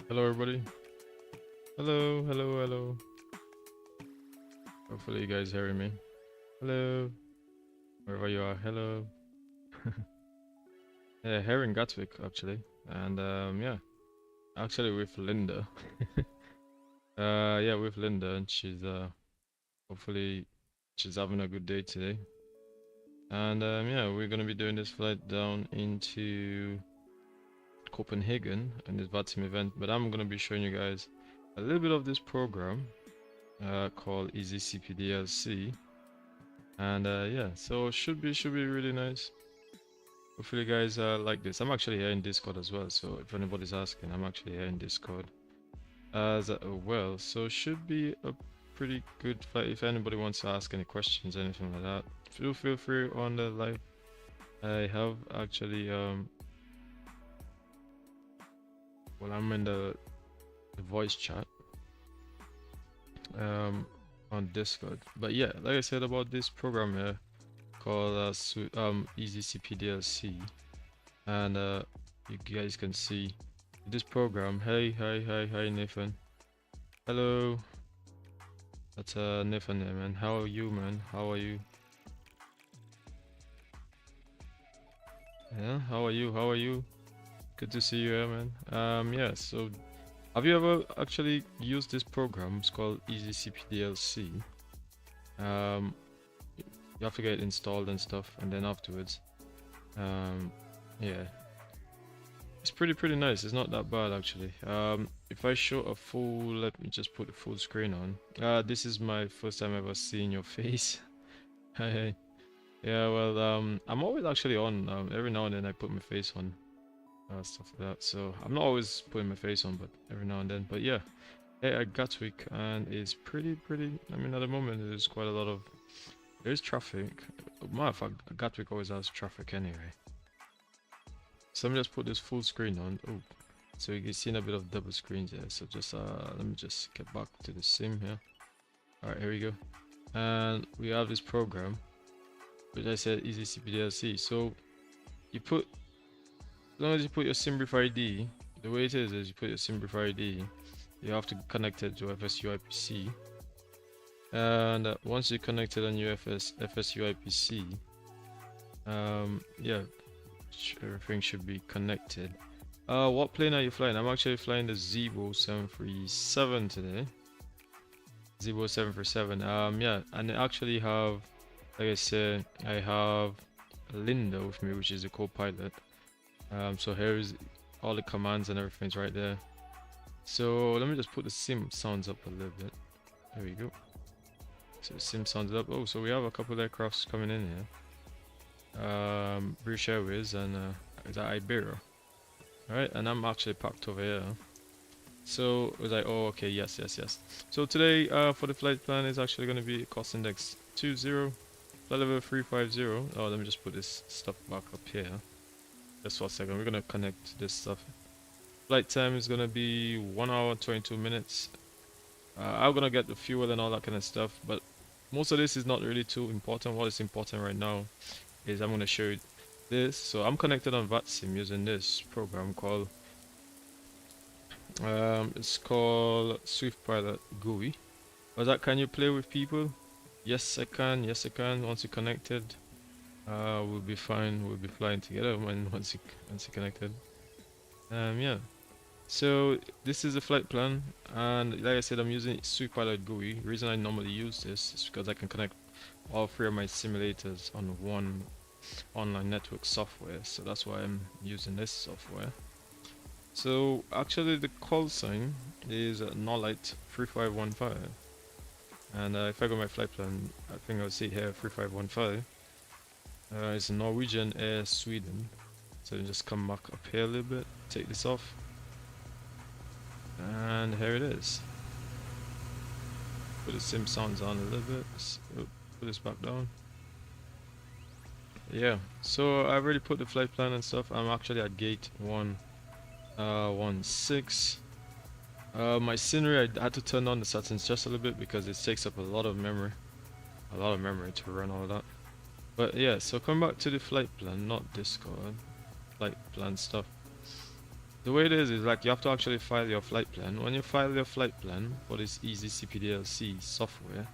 Hello everybody. Hello, hello, hello. Hopefully you guys hearing me. Hello. Wherever you are, hello. Yeah, here in Gatwick actually. And yeah. Actually with Linda. Yeah, with Linda, and she's hopefully she's having a good day today. And yeah, we're gonna be doing this flight down into Copenhagen in this Vatsim event, but I'm gonna be showing you guys a little bit of this program called EASYCPDLC. And yeah, so should be really nice. Hopefully you guys like this. I'm actually here in Discord as well, so if anybody's asking, I'm actually here in Discord as well. So should be a pretty good flight. If anybody wants to ask any questions, anything like that, feel free on the live. I have actually well, I'm in the voice chat on Discord. But yeah, like I said about this program here called EASYCPDLC, and you guys can see this program. Hi Nathan. Hello. That's Nathan there, man. How are you, man? How are you? Yeah, how are you? How are you? Good to see you here, man. Yeah, so have you ever actually used this program? It's called EASYCPDLC. Um you have to get it installed and stuff, and then afterwards yeah, it's pretty nice. It's not that bad actually. If I show a full, let me just put the full screen on. This is my first time ever seeing your face. Hi. Yeah, well, I'm always actually on. Every now and then I put my face on, stuff like that. So I'm not always putting my face on, but every now and then. But yeah, hey, I Gatwick, and it's pretty. I mean, at the moment there's quite a lot of there's traffic. Matter of fact, Gatwick always has traffic anyway. So let me just put this full screen on. Oh, so you can see a bit of double screens here. So just let me just get back to the sim here. All right, here we go. And we have this program, which I said EASYCPDLC. So you put, as long as you put your SimBrief ID, the way it is you put your SimBrief ID, you have to connect it to FSUIPC. And once you connect it on your FSUIPC, yeah, everything should be connected. What plane are you flying? I'm actually flying the Zibo 737 today. Zibo 737. Yeah, and I actually have, like I said, I have Linda with me, which is the co-pilot. So here's all the commands and everything's right there. So let me just put the sim sounds up a little bit. There we go. So the sim sounds up. Oh, so we have a couple of aircrafts coming in here. British Airways and is that Iberia? Alright, and I'm actually parked over here. So it was like, oh, okay, yes. So today, for the flight plan is actually going to be cost index 20, flight level 350. Oh, let me just put this stuff back up here. Just for a second, we're going to connect this stuff. Flight time is going to be 1 hour 22 minutes. I'm going to get the fuel and all that kind of stuff, but most of this is not really too important. What is important right now is I'm going to show you this. So I'm connected on Vatsim using this program called it's called SwiftPilot GUI. Was that, can you play with people? Yes I can, once you're connected, we'll be fine, we'll be flying together once you connected. Yeah, so this is the flight plan, and like I said, I'm using SwiftPilot GUI. The reason I normally use this is because I can connect all three of my simulators on one online network software, so that's why I'm using this software. So actually the call sign is Nolite 3515, and if I go my flight plan, I think I'll see here 3515. It's Norwegian Air Sweden. So just come back up here a little bit, take this off, and here it is. Put the sim sounds on a little bit. Put this back down. Yeah, so I've already put the flight plan and stuff. I'm actually at gate 116. My scenery, I had to turn on the settings just a little bit because it takes up a lot of memory to run all that. But yeah, so come back to the flight plan, not Discord, flight plan stuff. the way it is like you have to actually file your flight plan. When you file your flight plan for this EASYCPDLC software,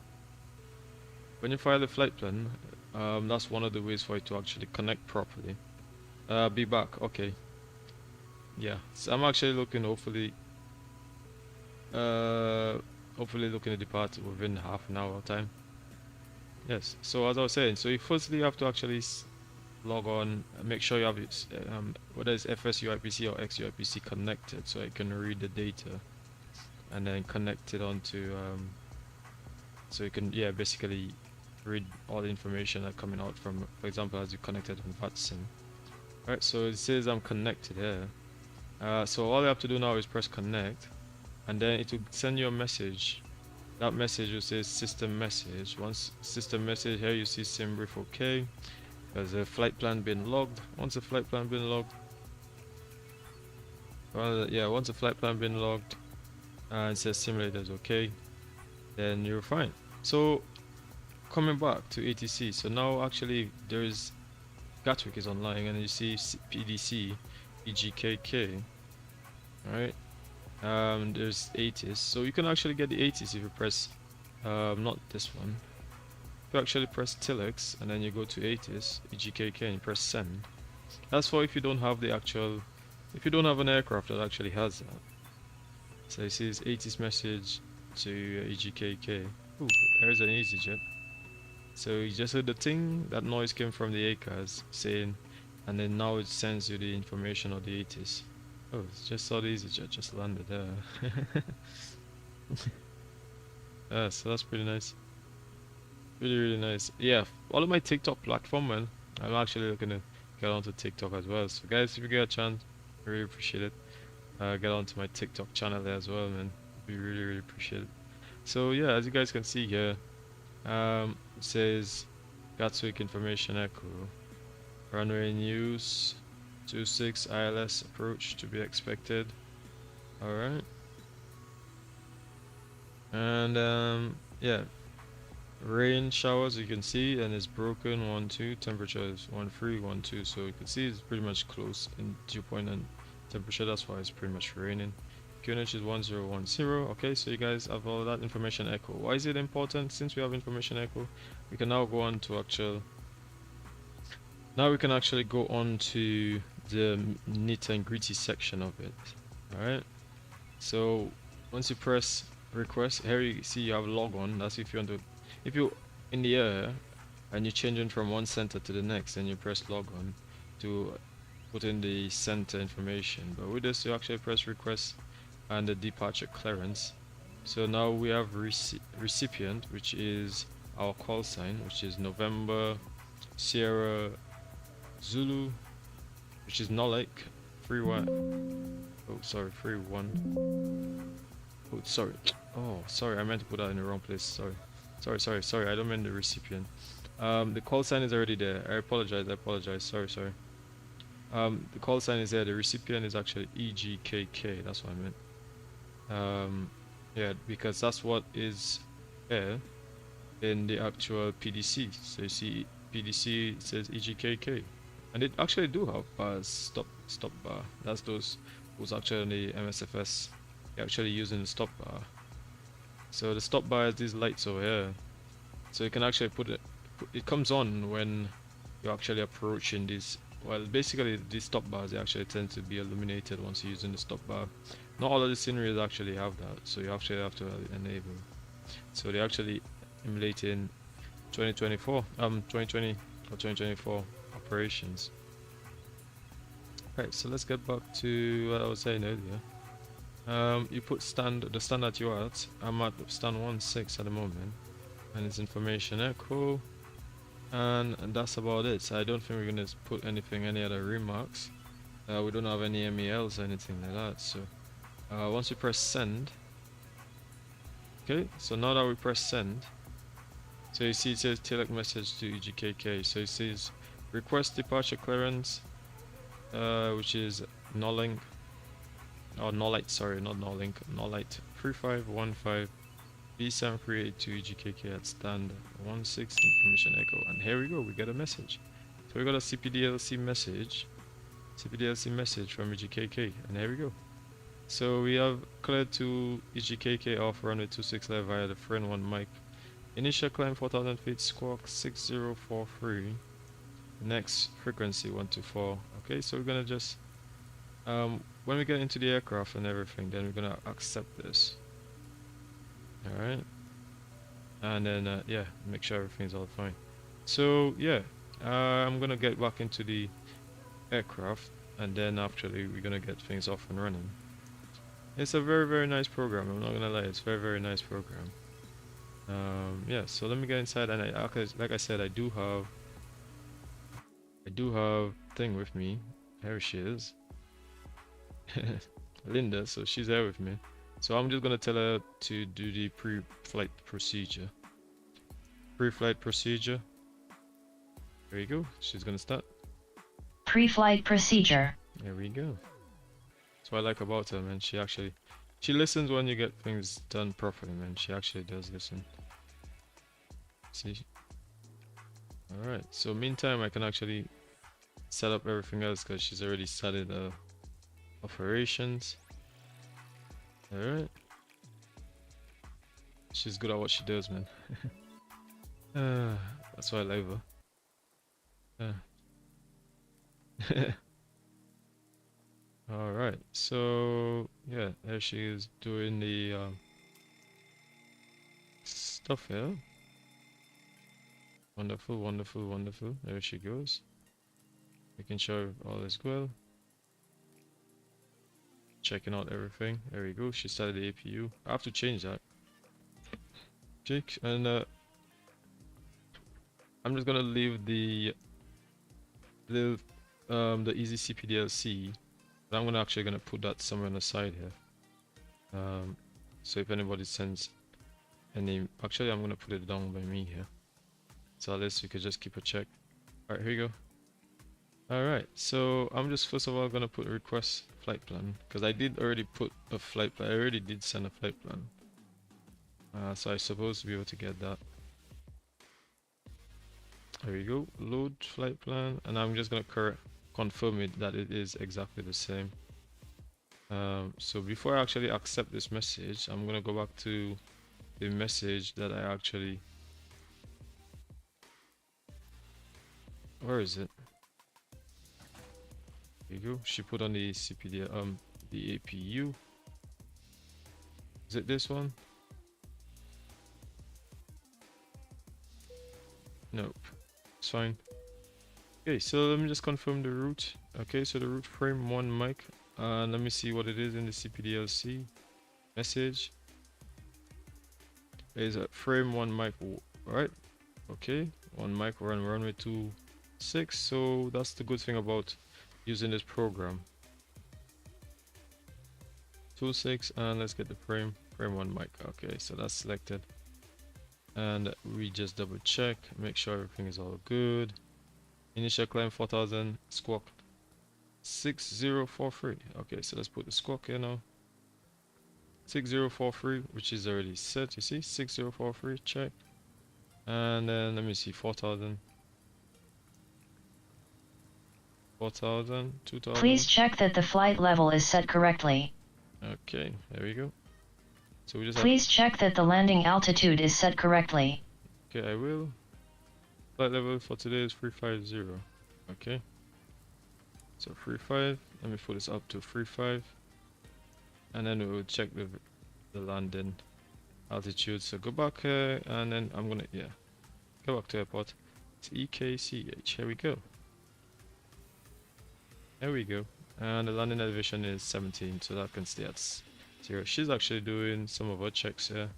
when you file the flight plan, that's one of the ways for it to actually connect properly. Be back, okay. Yeah, so I'm actually looking, hopefully looking to depart within half an hour time. Yes, so as I was saying, so you firstly have to actually log on, make sure you have it, whether it's FSUIPC or XUIPC connected, so it can read the data, and then connect it onto, so you can, yeah, basically read all the information that coming out from, for example, as you connected from Vatsim. Alright, so it says I'm connected here. So all you have to do now is press connect, and then it will send you a message. That message will say system message. Once system message, here you see sim brief okay. There's a flight plan been logged. Once the flight plan been logged, once the flight plan been logged, and it says simulator is okay, then you're fine. So coming back to ATC, so now actually there is Gatwick is online, and you see PDC, EGKK. Alright, there's 80s, so you can actually get the 80s if you press not this one. You actually press Telex and then you go to 80s EGKK and you press send. That's for if you don't have the actual, if you don't have an aircraft that actually has that. So it says 80s message to EGKK. Ooh, there's an EasyJet. So you just heard the thing, that noise came from the ACAS saying, and then now it sends you the information of the 80s. Oh, just saw the EasyJet just landed there. So that's pretty nice. Really nice. Yeah, all of my TikTok platform, man. I'm actually looking to get onto TikTok as well. So guys, if you get a chance, I really appreciate it. Get onto my TikTok channel there as well, man. We really appreciate it. So yeah, as you guys can see here, it says Gatwick information echo, runway news, 26 ILS approach to be expected. All right, and yeah. Rain showers, you can see, and it's broken 1-2. Temperature is 1-3, 1-2. So you can see it's pretty much close in dew point and temperature. That's why it's pretty much raining. QNH is 1010. Okay, so you guys have all that information echo. Why is it important? Since we have information echo, we can now go on to actual. Now we can actually go on to the nitty and gritty section of it. All right. So once you press request, here you see you have log on. That's if you want to. If you're in the air and you're changing from one center to the next, and you press log on to put in the center information. But with this, you actually press request and the departure clearance. So now we have recipient, which is our call sign, which is November Sierra Zulu, which is Nolik 31. Oh, sorry, 31. Oh, sorry. Oh, sorry, I meant to put that in the wrong place. Sorry. Sorry, I don't mean the recipient. The call sign is already there. I apologize, sorry. The call sign is there. The recipient is actually EGKK, that's what I meant. Yeah, because that's what is there in the actual PDC. So you see PDC says EGKK. And it actually do have bars, stop bar. That's those who's actually on the MSFS. You're actually using the stop bar. So the stop bar is these lights over here. So you can actually put it, it comes on when you're actually approaching these. Well, basically these stop bars, they actually tend to be illuminated once you're using the stop bar. Not all of the sceneries actually have that, so you actually have to enable. So they actually emulate in 2024, 2020 or 2024 operations. Right, so let's get back to what I was saying earlier. You put the standard you're at. I'm at stand 16 at the moment, and it's information echo, and that's about it. So I don't think we're gonna put any other remarks. We don't have any MELs or anything like that. So once we press send, okay. So now that we press send, so you see it says telect message to EGKK. So it says request departure clearance, which is nullink. Oh, Nolite, sorry, not Nolink, Nolite 3515 B7382 EGKK at stand 16 information echo. And here we go, we get a message. So we got a CPDLC message CPDLC message from EGKK, and here we go. So we have cleared to EGKK off runway 26 left via the friend 1 Mike. Initial climb 4000 feet, squawk 6043. Next frequency 124. Okay, so we're gonna just when we get into the aircraft and everything, then we're gonna accept this. All right, and then yeah, make sure everything's all fine. So yeah, I'm gonna get back into the aircraft, and then actually we're gonna get things off and running. It's a very nice program. I'm not gonna lie, it's very nice program. Yeah, so let me get inside, and like I said, I do have thing with me. Here she is. Linda, so she's there with me. So I'm just gonna tell her to do the pre-flight procedure. Pre-flight procedure. There you go. She's gonna start. Pre-flight procedure. There we go. That's what I like about her, man. She listens when you get things done properly, man. She actually does listen. See? Alright, so meantime I can actually set up everything else because she's already started the operations. Alright. She's good at what she does, man. That's why I love her. Alright, so yeah, there she is doing the stuff here. Wonderful. There she goes. Making sure all is well. Checking out everything. There we go. She started the APU. I have to change that. Jake, and I'm just gonna leave the EASYCPDLC. But I'm actually gonna put that somewhere on the side here. So if anybody sends any, actually I'm gonna put it down by me here. So at least we could just keep a check. Alright, here we go. Alright, so I'm just first of all gonna put a request flight plan, because I did already put a flight plan. I already did send a flight plan. So I'm supposed to be able to get that. There we go, load flight plan, and I'm just gonna confirm it that it is exactly the same. So before I actually accept this message, I'm gonna go back to the message that I actually, where is it? There you go. She put on the the APU. Is it this one? Nope. It's fine. Okay, so let me just confirm the route. Okay, so the route frame 1 Mike. Let me see what it is in the CPDLC message. Is a frame 1 Mike, right? Okay, 1 Mike, we're on runway 26. So that's the good thing about using this program. 26, and let's get the frame 1 Mike. Okay, so that's selected, and we just double check, make sure everything is all good. Initial climb 4000, squawk 6043. Okay, so let's put the squawk here now. 6043, which is already set. You see, 6043, check. And then let me see, 4000, 2000. Please check that the flight level is set correctly. Okay, there we go. So we just Please check that the landing altitude is set correctly. Okay, I will. Flight level for today is 350. Okay. So 35. Let me put this up to 35. And then we will check the landing altitude. So go back here, and then I'm gonna, yeah, go back to airport. It's EKCH. Here we go. There we go. And the landing elevation is 17, so that can stay at 0. She's actually doing some of her checks here.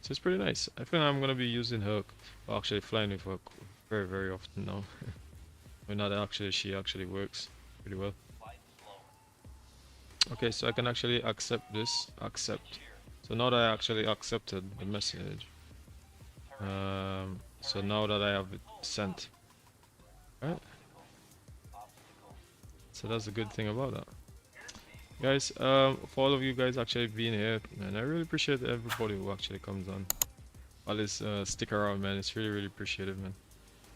So it's pretty nice. I think I'm gonna be using her, or actually flying with her very often now. When not actually, she actually works pretty well. Okay, so I can actually accept this. Accept. So now that I actually accepted the message, so now that I have it sent, right? So that's the good thing about that, guys. For all of you guys actually being here, man, I really appreciate everybody who actually comes on. At least stick around, man. It's really appreciated, man.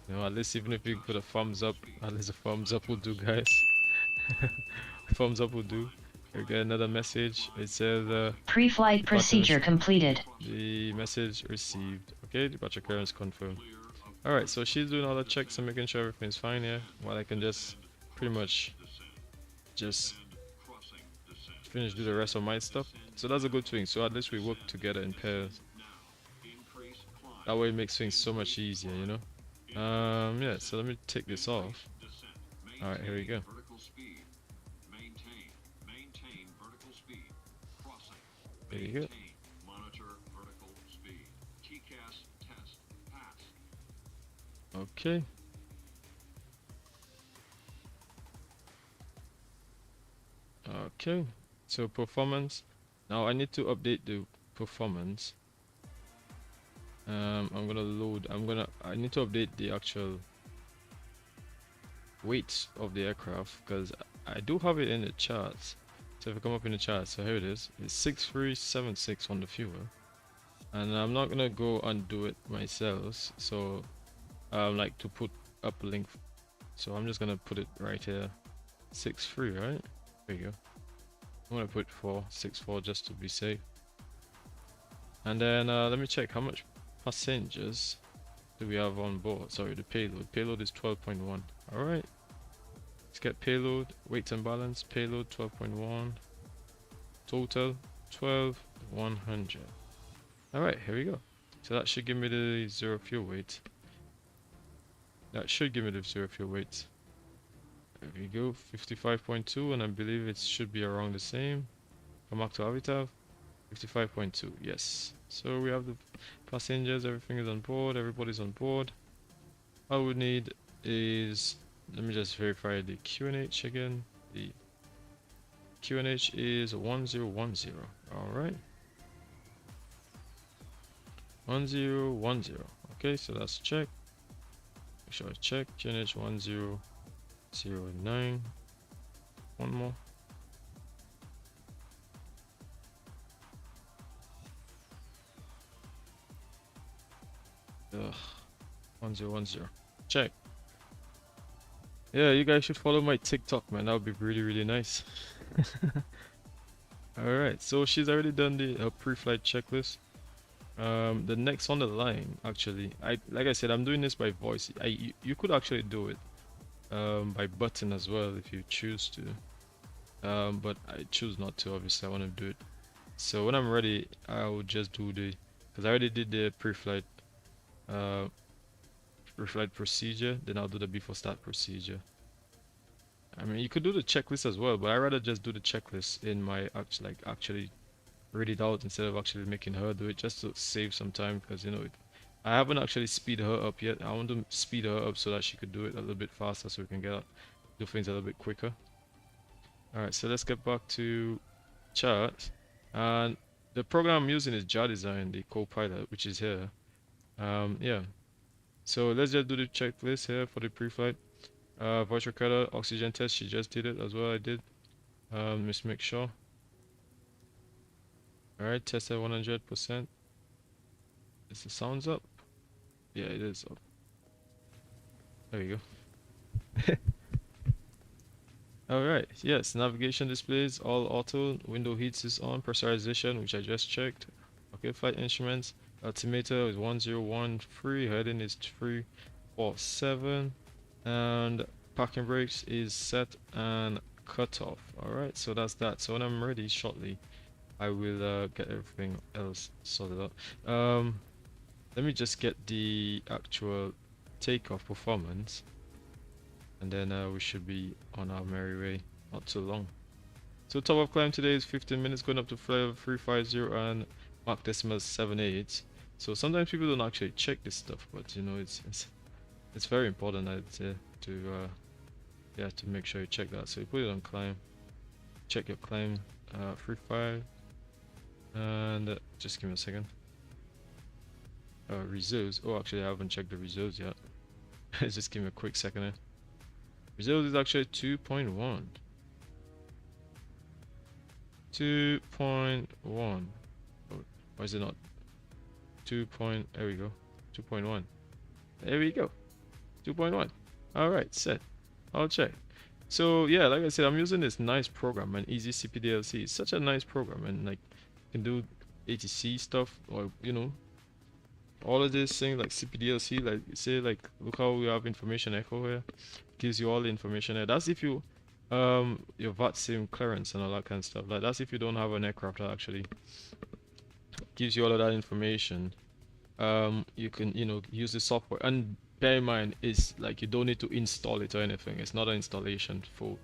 You know, at least even if you put a thumbs up, at least a thumbs up will do, guys. Thumbs up will do. We get another message. It says Pre-flight procedure completed. the message received. Okay, departure clearance confirmed. Alright, so she's doing all the checks and making sure everything's fine here, while I can just pretty much just do the rest of my stuff. So that's a good thing. So at least we work together in pairs. That way it makes things so much easier, you know. Yeah, so let me take this off. Alright, here we go. There you go. Okay. Okay. So performance. Now I need to update the performance. I'm gonna load. I need to update the actual weight of the aircraft because I do have it in the charts. So if I come up in the chart, so here it is. It's 6376 on the fuel, and I'm not gonna go and do it myself. So like to put up a link. So I'm just gonna put it right here. 63, right? There you go. I'm gonna put 464 just to be safe. And then let me check how much passengers do we have on board. Sorry, the payload. Payload is 12.1. All right. Let's get payload, weight and balance. Payload 12.1. Total 12,100. All right, here we go. So that should give me the zero fuel weight. That should give me the zero fuel weight. There we go, 55.2, and I believe it should be around the same. From Mach to Avitav, 55.2. Yes. So we have the passengers. Everything is on board. Everybody's on board. All we need is, let me just verify the QNH again. The QNH is 1010. All right. 1010. Okay, so that's check. Make sure I check QNH 1009. One more. Ugh. 1010. Check. Yeah, you guys should follow my TikTok, man. That would be really nice. Alright, so she's already done the pre-flight checklist. The next on the line, actually, like I said, I'm doing this by voice. You could actually do it by button as well if you choose to. But I choose not to. Obviously, I want to do it. So when I'm ready, I will just do because I already did the pre-flight procedure. Then I'll do the before start procedure. I mean, you could do the checklist as well, but I rather just do the checklist in my actually read it out instead of actually making her do it, just to save some time, because you know I haven't actually speed her up yet. I want to speed her up so that she could do it a little bit faster, so we can do things a little bit quicker. All right, so let's get back to chart, and the program I'm using is JADesign, the Copilot, which is here. Yeah. So let's just do the checklist here for the pre-flight. Voice recorder, oxygen test, she just did it as well. I did. Let's make sure. Alright, test at 100%. Is the sounds up? Yeah, it is up. There we go. Alright, yes, navigation displays, all auto, window heats is on, pressurization, which I just checked. Okay, flight instruments, altimeter is 1013, heading is 347, and parking brakes is set and cut off. Alright, so that's that. So when I'm ready shortly, I will get everything else sorted out. Let me just get the actual takeoff performance, and then we should be on our merry way. Not too long. So top of climb today is 15 minutes, going up to level 350 and Mach decimal 78. So sometimes people don't actually check this stuff, but you know it's very important, I'd say, to make sure you check that. So you put it on climb, check your climb, 35, and just give me a second. Reserves. Oh, actually I haven't checked the reserves yet. Just give me a quick second here. Reserves is actually 2.1. 2.1. Oh, why is it not 2. There we go. 2.1. There we go. 2.1. All right, set. I'll check. So yeah, like I said, I'm using this nice program, and EasyCPDLC. It's such a nice program, and like you can do ATC stuff, or all of this thing like CPDLC. Like say, like look how we have information echo here, gives you all the information there. That's if you your Vatsim clearance and all that kind of stuff. Like that's if you don't have an aircraft that actually gives you all of that information. You can use the software, and bear in mind it's like you don't need to install it or anything. It's not an installation for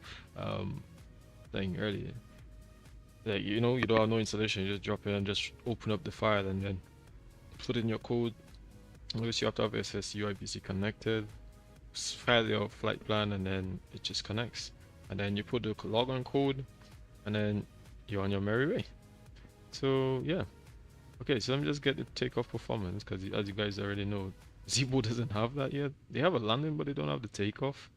thing earlier. Like you don't have no installation. You just drop it and just open up the file and then put in your code. Notice you have to have SSU IBC connected, file your flight plan, and then it just connects. And then you put the login code, and then you're on your merry way. So yeah. Okay, so let me just get the takeoff performance, because as you guys already know, Zibo doesn't have that yet. They have a landing, but they don't have the takeoff.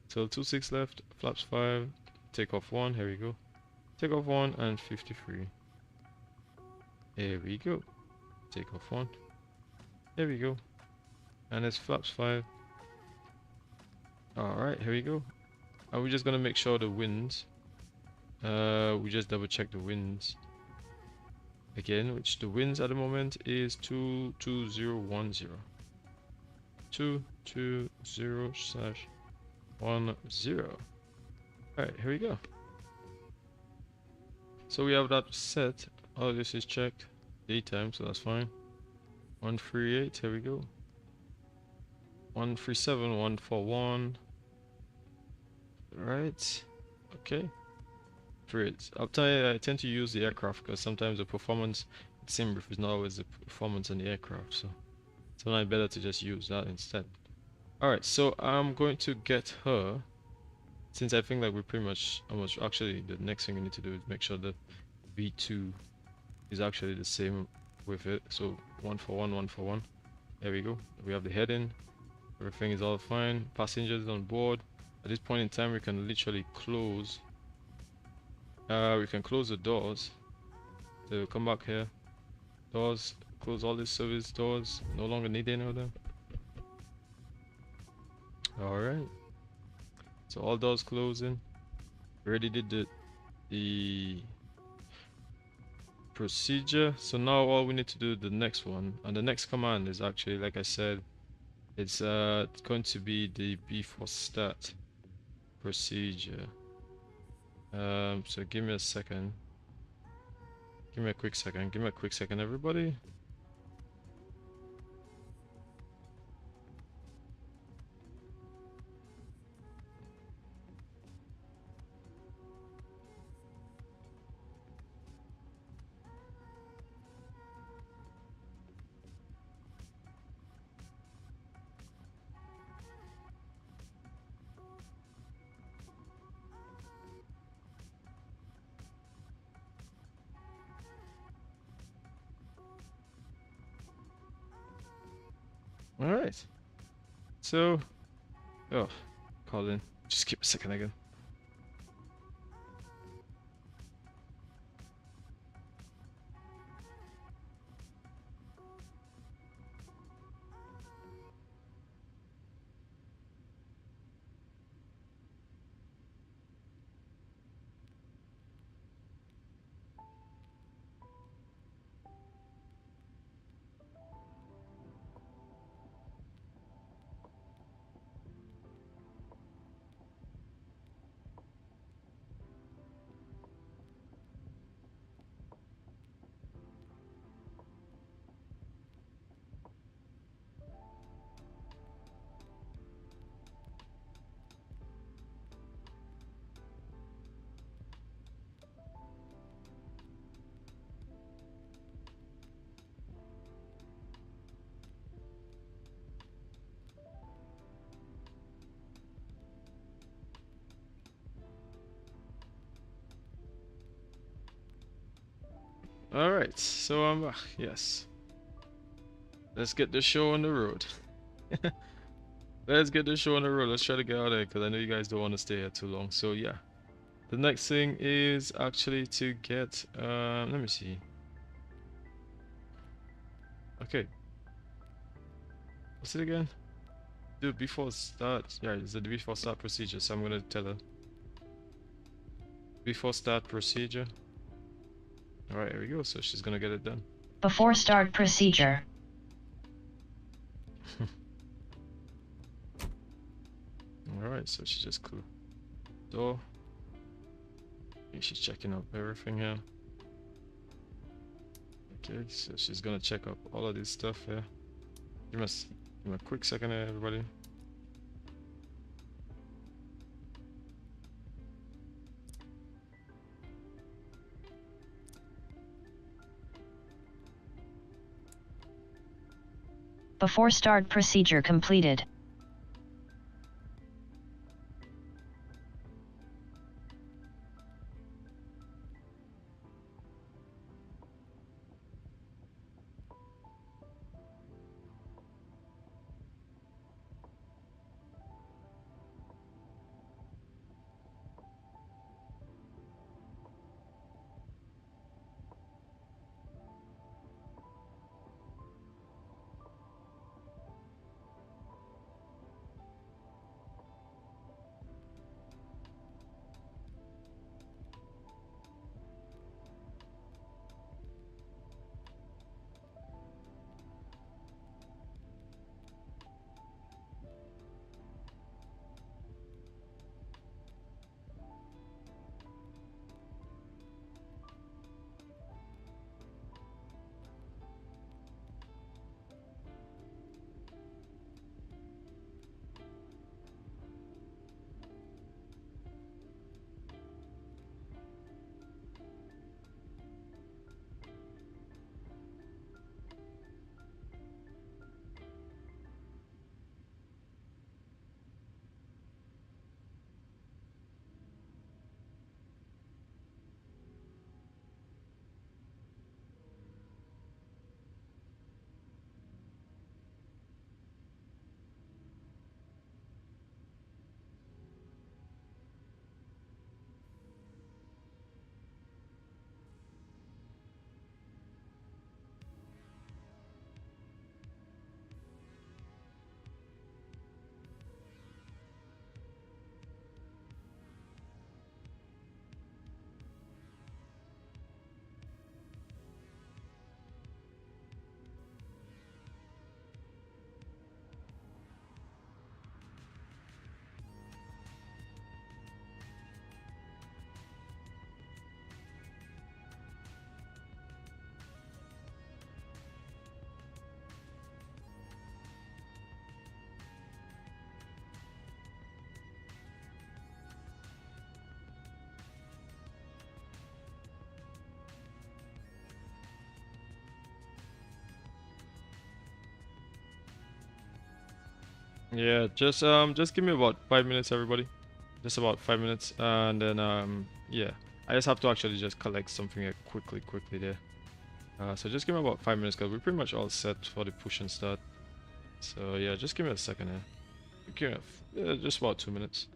So 26 left, flaps 5, takeoff 1, here we go. Takeoff 1 and 53. Here we go. Takeoff 1. There we go. And it's flaps 5. Alright, here we go. And we're just gonna make sure the winds. We just double check the winds. Again, which the winds at the moment is 22010. 220/10. Alright, here we go. So we have that set. All this is checked. Daytime, so that's fine. 138, here we go. 137, 141. Right. Okay. Great. I tend to use the aircraft because sometimes the performance in SimBrief is not always the performance on the aircraft, so sometimes better to just use that instead. Alright, so I'm going to get her, since I think like we're pretty much almost, actually the next thing we need to do is make sure that V2 is actually the same with it. So 141, 141. There we go. We have the heading. Everything is all fine. Passengers on board. At this point in time, we can literally close. We can close the doors. So come back here. Doors. Close all these service doors. No longer need any of them. Alright. So all doors closing. We already did the procedure. So now all we need to do the next one. And the next command is actually, like I said, it's going to be the before start procedure. So give me a second. Give me a quick second. Give me a quick second, everybody. All right. So, oh, Colin, just give a second again. All right, so I'm back. Yes. Let's get the show on the road. Let's get the show on the road. Let's try to get out of there because I know you guys don't want to stay here too long. So yeah, the next thing is actually to get. Let me see. Okay. What's it again? Do before start. Yeah, it's the before start procedure. So I'm gonna tell her Before start procedure. Alright, here we go. So she's gonna get it done. Before start procedure. Alright, so she just closed the door. She's checking up everything here. Okay, so she's gonna check up all of this stuff here. Give me a quick second here, everybody. Before start procedure completed. Yeah, just give me about 5 minutes, everybody. Just about 5 minutes, and then yeah, I just have to actually just collect something here quickly there. So just give me about 5 minutes, because we're pretty much all set for the push and start. So yeah, just give me a second here. Give me just about 2 minutes.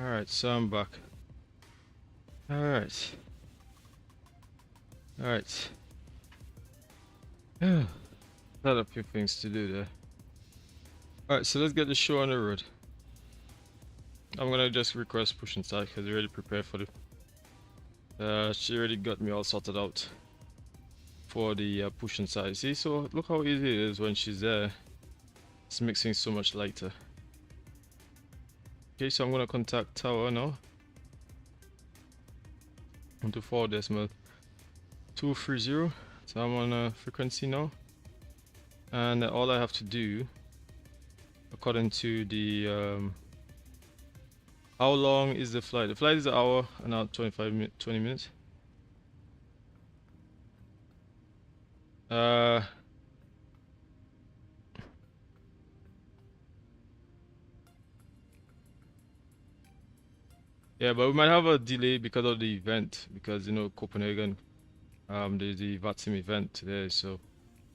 Alright, so I'm back. Alright. Alright. Yeah. Had a few things to do there. Alright, so let's get the show on the road. I'm gonna just request push and start because we're already prepared for the. She already got me all sorted out for the push and start. See, so look how easy it is when she's there. It's makes things so much lighter. Okay, so I'm gonna contact tower now. Onto 4.230. So I'm on a frequency now. And all I have to do, according to the how long is the flight? The flight is an hour and now 20 minutes. Yeah, but we might have a delay because of the event, because you know Copenhagen, there's the Vatsim event today, so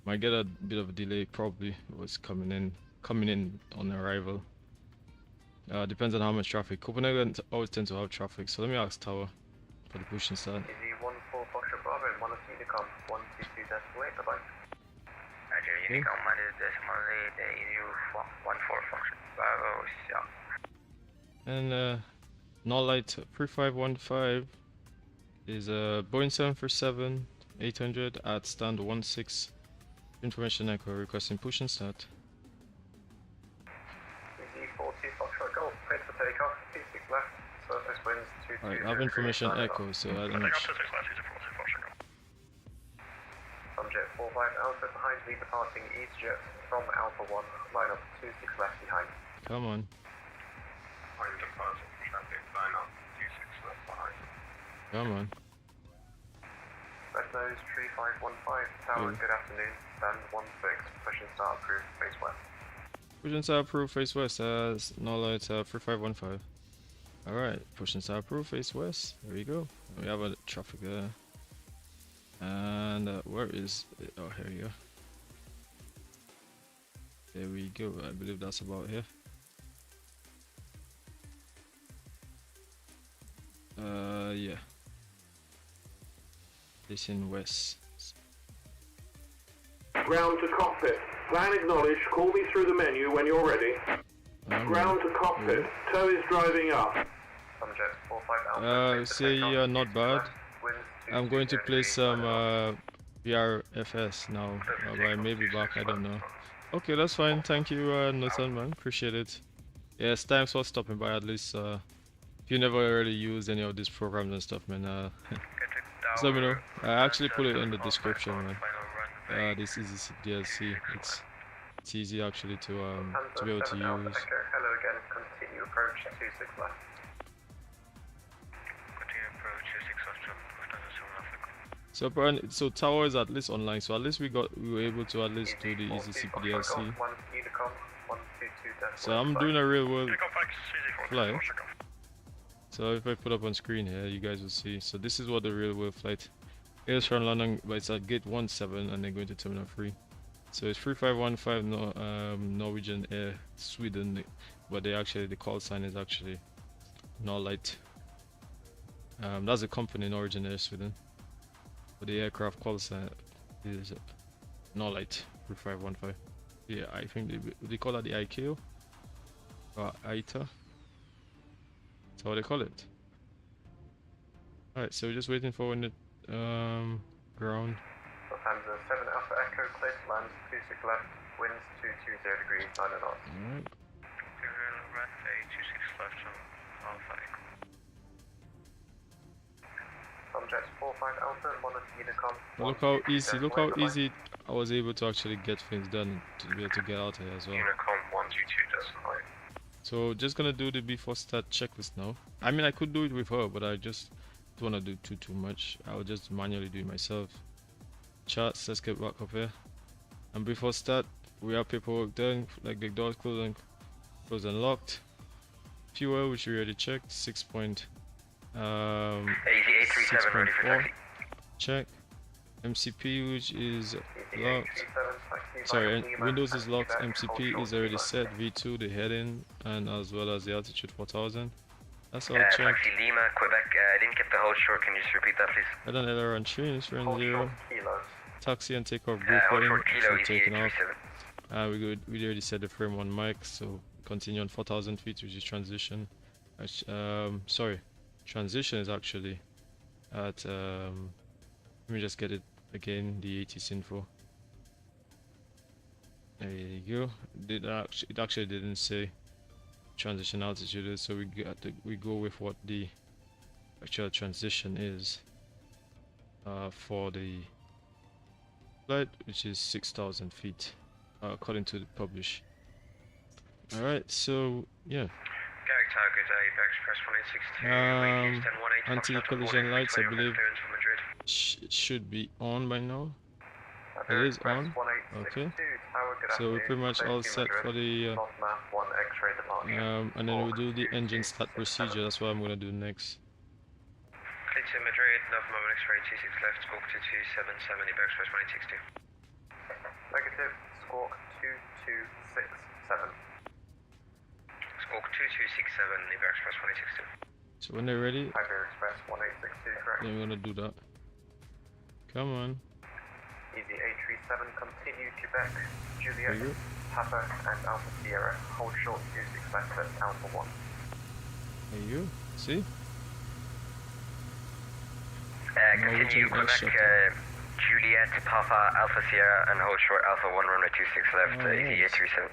might get a bit of a delay probably. What's coming in on arrival. Depends on how much traffic. Copenhagen always tends to have traffic, so let me ask tower for the push and start. Easy 14 Foxtrot Bravo and 1 Unicom 122 decimal 8, bye-bye. Roger, Unicom 1 decimal 8, Easy 14 Foxtrot Bravo, yeah. And null light 3515 is a Boeing 747 800 at stand 16. Information echo requesting push and start. Easy 42 Foxtrot Golf, cleared for takeoff, 26 left, surface winds 22. Alright, I have information echo, so I don't know. Subjet 45 Alpha behind me departing EasyJet from Alpha 1, line up 26 left behind. Come on. I'm departing traffic, line up 26 left behind. Come on. Red nose, tree 515, tower, good afternoon, stand 16, push and start approved, face west. Push and start approved, face west, null light 3515. Alright, push and start approved, face west. There we go. We have a traffic there. And where is it? Oh, here we go. There we go. I believe that's about here. Yeah. This in west. Ground to cockpit. Plan acknowledged. Call me through the menu when you're ready. Ground to cockpit. Yeah. Tow is driving up. Subjet 45 Alpha. Say not bad. I'm going to play some VRFS now. I may be back, I don't know. Okay, that's fine. Thank you, Nathan, man. Appreciate it. Yes, thanks for stopping by. At least, if you never really use any of these programs and stuff, man, just let me know. I actually put it in the description, man. This EASYCPDLC. It's easy actually to be able to use. Hello again. Continue approach 26 left. So tower is at least online, so at least we were able to at least do the EASYCPDLC. So I'm doing a real world flight. So if I put up on screen here, you guys will see. So this is what the real world flight is from London, but it's at gate 17 and then going to terminal 3. So it's 3515 Norwegian Air Sweden, but the call sign is actually Norlight. That's a company, Norwegian Air Sweden. But the aircraft call sign is Norlight 3515. Yeah, I think they call that the ICAO or ITA. That's how they call it. Alright, so we're just waiting for when the ground. Lufthansa 7 Alpha Echo, clear to land, 26 left, winds 220 degrees, 9 knots. Alright. Runway 26 left from Alpha Echo. Subjects 45 Alpha and 1 Unicom. Look how easy I was able to actually get things done to be able to get out here as well. Unicom 122.9. So just gonna do the before start checklist now. I mean, I could do it with her, but I just don't want to do too much. I'll just manually do it myself. Charts, let's get back up here. And before start, we have paperwork done, like the doors closed and locked. Fuel, which we already checked, 6.4. Check. MCP, which is locked. Sorry, Windows is locked. MCP is already set. V2, the heading, and as well as the altitude 4000. That's all check. Taxi Lima, Quebec. I didn't get the hold short. Can you just repeat that, please? I done LR on 3, it's Hold 0. short kilo. Taxi and take off Hold GoPro short kilo, taking off. EG37. We already set the frame on mic, so continue on 4,000 feet, which is transition. Sorry, transition is actually at let me just get it again, the ATC info. There you go. It actually didn't say transition altitude is, so we go with what the actual transition is for the flight, which is 6,000 feet according to the publish. Alright, so yeah. Anti-collision lights, I believe, should be on by now. It is on. Okay. So we're pretty much all set for the and then we'll do the engine start procedure. That's what I'm gonna do next. Flightsim Madrid, November X-ray 26 left, squawk 2277, Evo Express 1862. Negative, squawk 2267. Squawk 2267, Evo Express 1862. So when they're ready, Evo Express 1862, correct. then we're gonna do that. Come on. Easy 837, continue Quebec, Juliet, Papa and Alpha Sierra. Hold short 26 left at Alpha 1. There you go. See? Continue Quebec, Juliet, Papa, Alpha Sierra, and hold short Alpha 1, runway 26 left, Easy 837.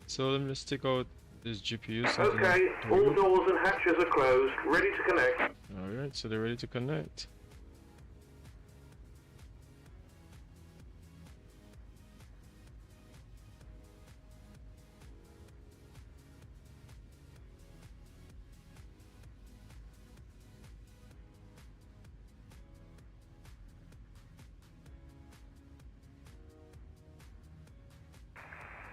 So let me just take out this GPU. Okay, all doors and hatches are closed, ready to connect. Alright, so they're ready to connect.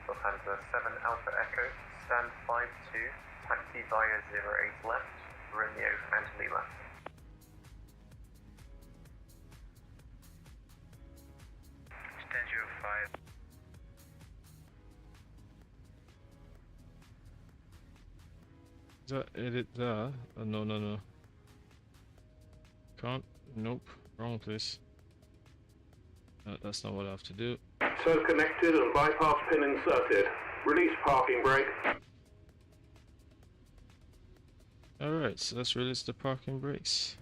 Lufthansa 7 Alpha Echo, stand 52, taxi via 08 left, Romeo and Lima. Stand 05. Is that edit there? Oh, no. Can't. Nope. Wrong place. That's not what I have to do. So connected and bypass pin inserted. Release parking brake. Alright, so let's release the parking brakes.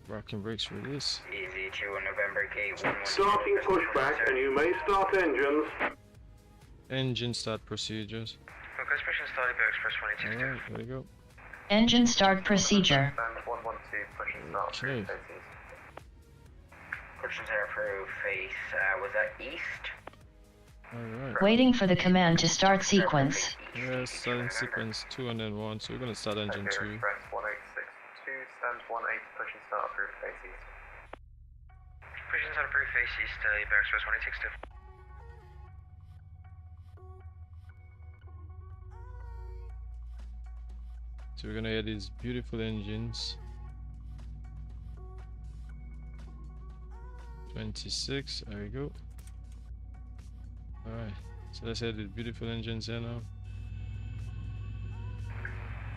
Parking brakes release. Easy 2 November gate 1. Starting pushback and you may start engines. Engine start procedures. Focus mission start Evo Express 1862. Alright, there we go. Engine start procedure. Stand 112, push and start through Okay. faces. Push and start through face, was that east? Alright. Waiting for the command to start sequence. Yeah, starting sequence 2 and then 1, so we're gonna start engine 2. Express 1862, stand 18, push and start through face east. Push and start through face east, Evo Express 1862. So we're gonna hear these beautiful engines. 26, there we go. Alright, so let's hear these beautiful engines here now.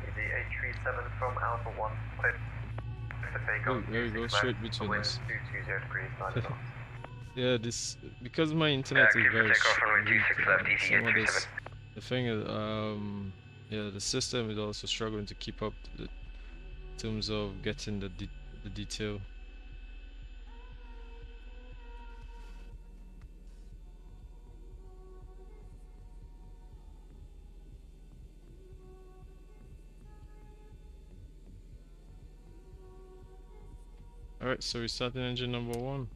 Easy 837 from Alpha 1, clear to take Oh, off. there we go, straight between us. 220 degrees, 9 knots. Yeah, this, because my internet is very takeoff runway weak, 26 left, easy some of 837. this, the thing is, yeah, the system is also struggling to keep up in terms of getting the detail. Alright, so we start in engine number 1.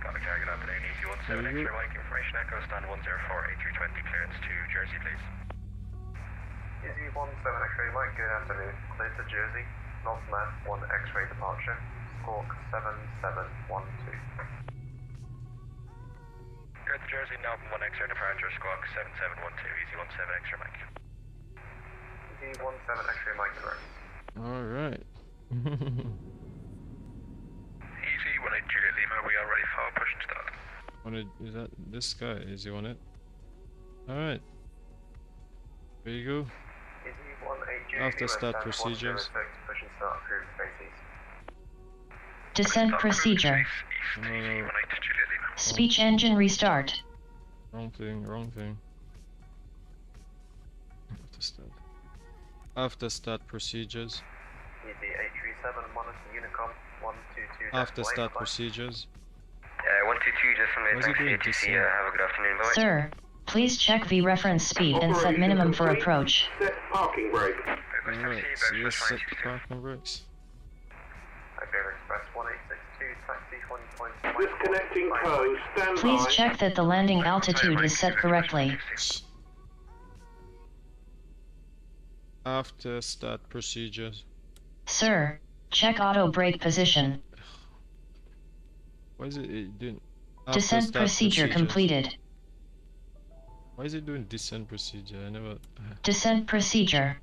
Got a target on today, easy 17 extra Mike information echo, stand 104, A320 clearance to Jersey, please. Easy 17 X-ray Mike, good afternoon. Clear to Jersey, northbound 1 X-ray departure, squawk 7712. Good Jersey, Melbourne 1 X-ray departure, squawk 7712, easy 17 X-ray Mike. Easy 17 X-ray Mike, correct. Alright. Easy 18 Juliet Lima, we are ready for push and start. Is that this guy? Is he on it? Alright. There you go. Easy 18 Juliet After Lima, start stand procedures. 106, push and start, approved spaces. Descent procedure. East, easy 18 Juliet Lima. Speech engine restart. Wrong thing, wrong thing. After start procedures. Easy 837, monitor Unicom 122. After start procedures. 122, just from What's he doing? ATC, have a good afternoon, bye. Sir, please check the reference speed and set minimum for approach. Set parking brake. Alright, so let's set the parking brakes. Iberia Express 1862, taxi 1.5. Disconnecting tow, stand Please by. check that the landing altitude is set correctly. After start procedures. Sir, check auto brake position. Why is it doing after Descent start procedure procedures? completed. Why is it doing descent procedure? I never. Descent procedure.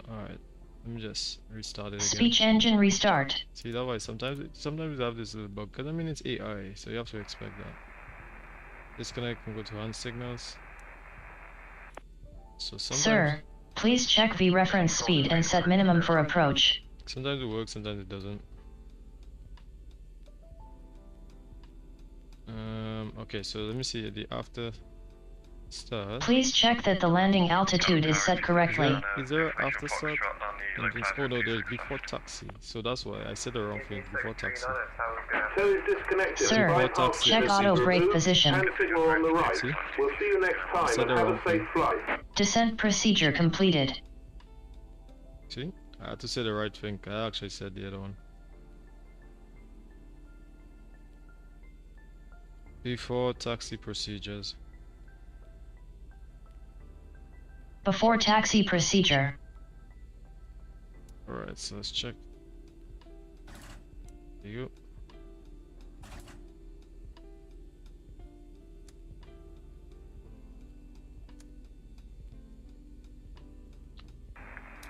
Alright, let me just restart it again. Speech engine restart. See that way sometimes we have this little bug because I mean it's AI, so you have to expect that. Disconnect and go to hand signals. So sometimes Sir, please check the reference speed and set minimum for approach. sometimes it works, sometimes it doesn't. Okay, so let me see the after start. Please check that the landing altitude is set correctly. Is there after start? Engines? Oh no, there's before taxi. So that's why I said the wrong thing. Before taxi. Tow is disconnected. Sir, Bypass check system auto brake removed. position. Hand signal on the right. See? We'll see you next time Said and the have wrong a safe thing. flight. Descent procedure completed. See? I had to say the right thing. I actually said the other one. Before taxi procedures. Before taxi procedure. Alright, so let's check. There you go.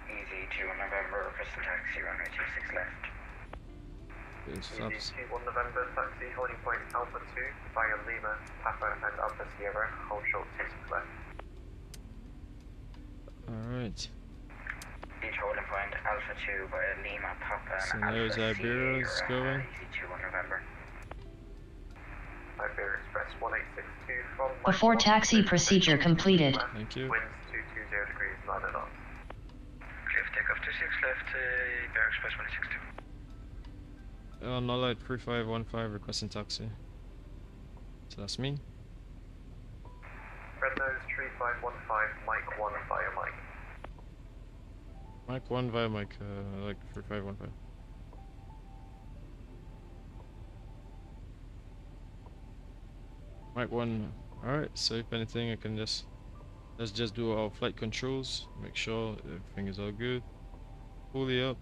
Easy 2 November, request taxi, runway 26 left. It Easy stops. 21 November, taxi holding point Alpha 2 via Lima, Papa and Alpha Sierra, hold short 26 left. Alright. Each holding point Alpha 2 by Lima, Papa So and there's Alpha Iberia's Sierra, going. Easy 2 November. Iberia Express 1862 from Before taxi procedure completed. Thank you. Winds 220 degrees, 9 knots. Cliff takeoff 26 left, Iberia Express 162. No light 3515 requesting taxi. So that's me. Red nose 3515, Mike 1 via Mike. Mike 1 via Mike, like 3515. Mike 1. Alright, so if anything I can let's just do our flight controls. Make sure everything is all good. Pulley up.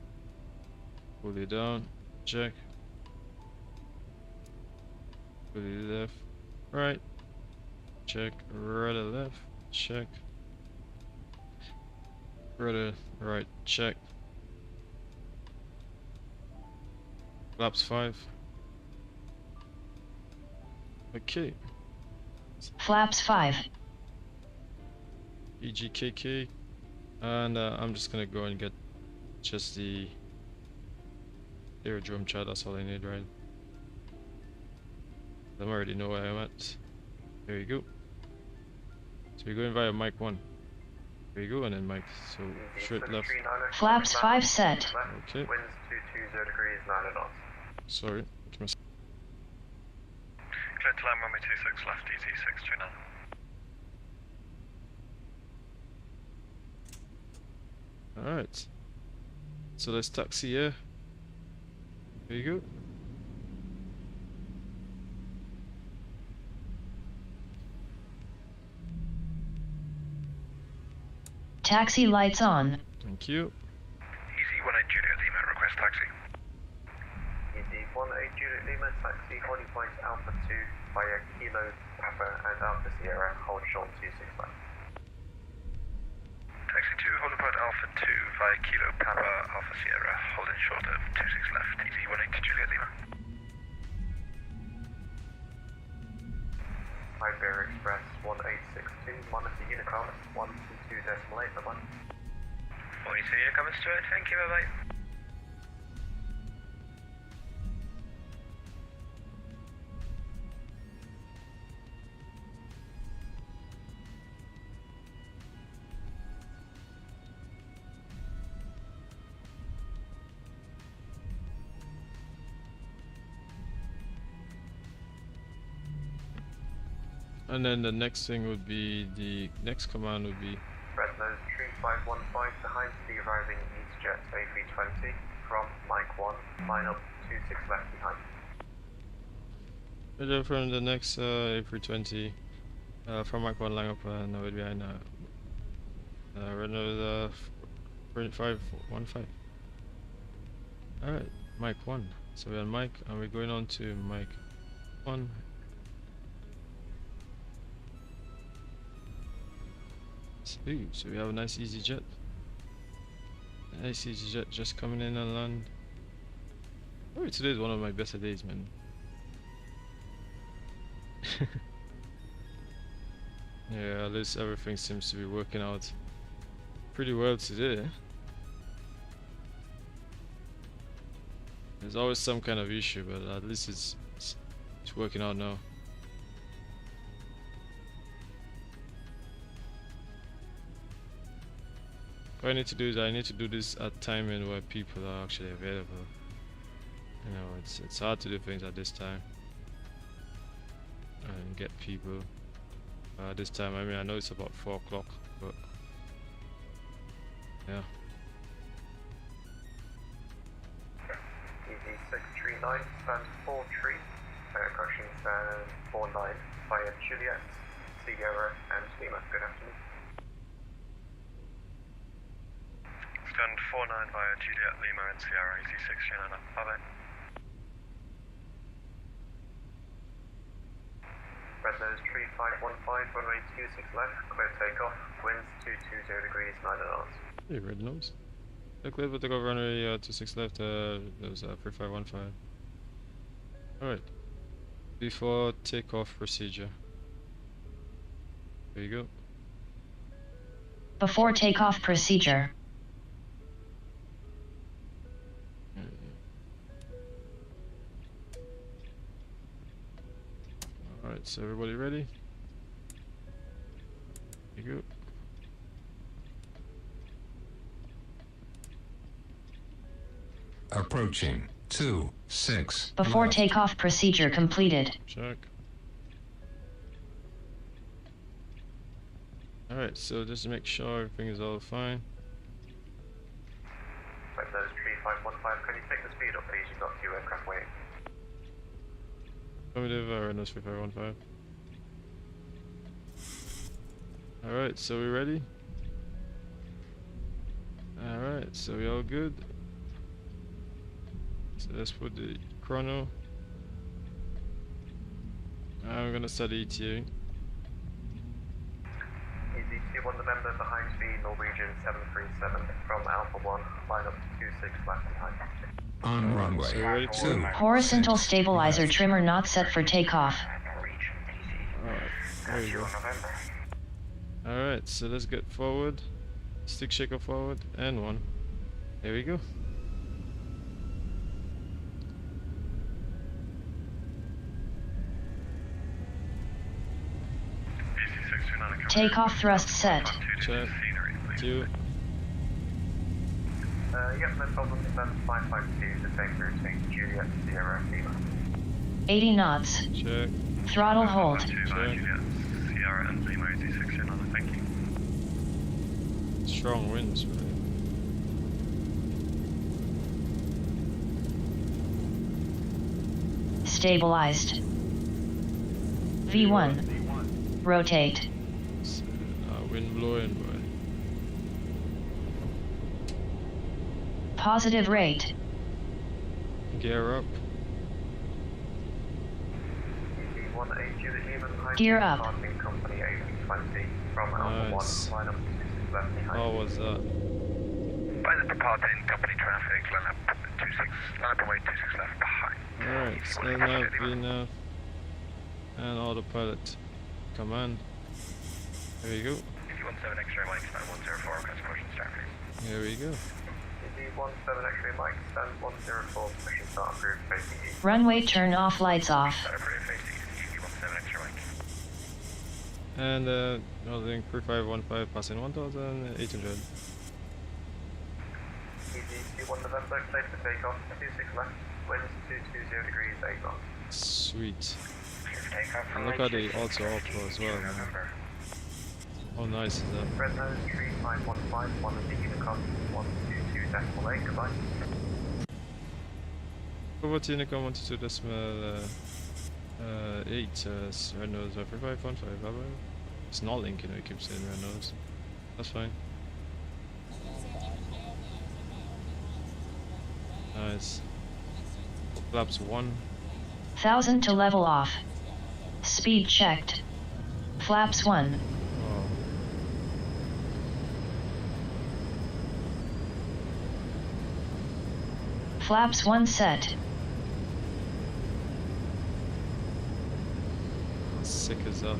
Pulley down. Check. Pulley left. Right. Check. Rudder left. Check. Rudder right. Check. Flaps 5. Okay. Flaps 5. EGKK. And I'm just gonna go and get just the aerodrome chart. That's all I need, right? I already know where I'm at. There you go. So we're going via Mike 1. There you go, and then Mike. So straight left. Flaps 5 set. Okay. Winds 220 degrees, 9 knots. Sorry. Clear to land runway 26 left, easy 629. Alright. So let's taxi here. There you go. Taxi lights on. Thank you. Easy 18 Juliet Lima, request taxi. Easy 18 Juliet Lima, taxi holding point Alpha 2 via Kilo Papa and Alpha Sierra, hold short 26 left. Taxi 2, holding point Alpha 2 via Kilo Papa Alpha Sierra, holding short of 26 left, easy 18 Juliet Lima. Iberia Express 1862, monitor Unicom 122.8, bye-bye. 42 Unicom straight, thank you, bye-bye. And then the next thing would be, the next command would be Fresno's 3515 behind the arriving EasyJet A320 from Mike 1, line up 26 left behind. Radar from the next A320 from Mike 1 line up and way behind Renault 3515. Alright, Mike 1. So we're on Mike and we're going on to Mike 1. Ooh, so we have a nice EasyJet. Nice EasyJet just coming in and land. Oh, today is one of my better days, man. Yeah, at least everything seems to be working out pretty well today. There's always some kind of issue, but at least it's working out now. What I need to do is I need to do this at timing where people are actually available. You know, it's hard to do things at this time and get people. This time, I mean, I know it's about 4 o'clock, but yeah. EG639 stand 43, correction stand 49 via Juliet, Sierra and Lima. Good afternoon. Stand 49 via Juliet Lima and Sierra, EG639, bye-bye. Fresno's 3515, runway 26 left, clear takeoff, winds 220 degrees, 9 knots. Hey, red nose. Clear for takeoff runway 26 left, that was 3515. Alright. Before takeoff procedure. There you go. Before takeoff procedure. Alright, so everybody ready? There you go. Approaching 26. Before left. takeoff procedure completed. Check. Alright, so just to make sure everything is all fine. Fresno's 3515, can you take the speed up please? You've got 2 aircraft waiting. Affirmative, Renault 3515. Alright, so we ready? Alright, so we all good? So let's put the chrono. I'm gonna start the ETA. EZ21, the member behind the Norwegian 737 from Alpha 1, line up 26 left behind. On runway So ready to 2. Horizontal stabilizer trimmer not set for takeoff. Alright, there you go. Alright, so let's get forward. Stick shaker forward and 1. There we go. Takeoff thrust set. Check. 2. Yep, no problem. That's 552, the same routine, Juliet, Sierra, Lima. 80 knots. Check. Throttle hold. Check. Sierra and Lima, EG639, thank you. Strong winds, right? Stabilized. V1. Rotate. Wind blowing, boy. Positive rate. Gear up. 180 the even behind Gear you, up. departing company A20 from Alpha 1, Nice. line up 26 left behind. How was that? By the departing company traffic, line up 26, line up 26 left behind. Alright, LNAV, VNAV, and autopilot command. There you go. EG17 X-ray Mike, 9104, consumption start please. Here we go. EG17 X-ray Mike, stand 104, permission start approved, facing east. Runway turn off, lights off. Start approved, facing east, EG17 X-ray Mike. And building 3515 passing 1800. EG21 November, clear to take off, 26 left, winds 220 degrees, 8 knots. Sweet. Takeoff And look at the auto offload as well, man. How nice is that? Fresno 3515, 1 of the Unicom, 122.8, goodbye. Over to Unicom 122.8, red nose 3515, bye bye. It's not link, you know, you keep saying red nose. That's fine. Nice. Flaps 1. 1000 to level off. Speed checked. Flaps 1. Oh. Flaps 1 set. Sick as that.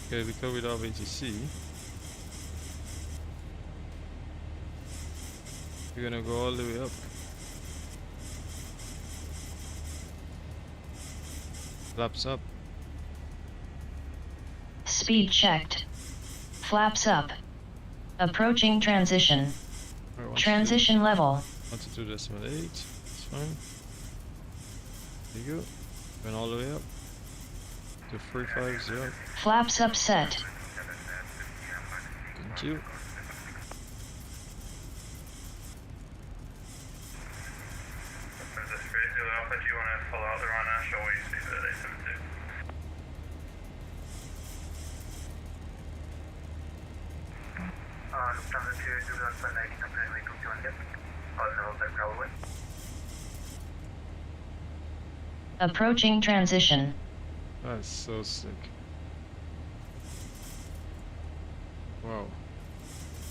Okay, we covered our ATC. We're gonna go all the way up. Flaps up. Speed checked. Flaps up. Approaching transition. Alright, Transition level. 122.8. That's fine. There you go. Went all the way up to 350. Flaps up set. Thank you. Do you want to follow out the run ash or you see the 872? Lufthansa 2, do not fly 19 up to 200. On the road back railway. Approaching transition. That's so sick. Wow.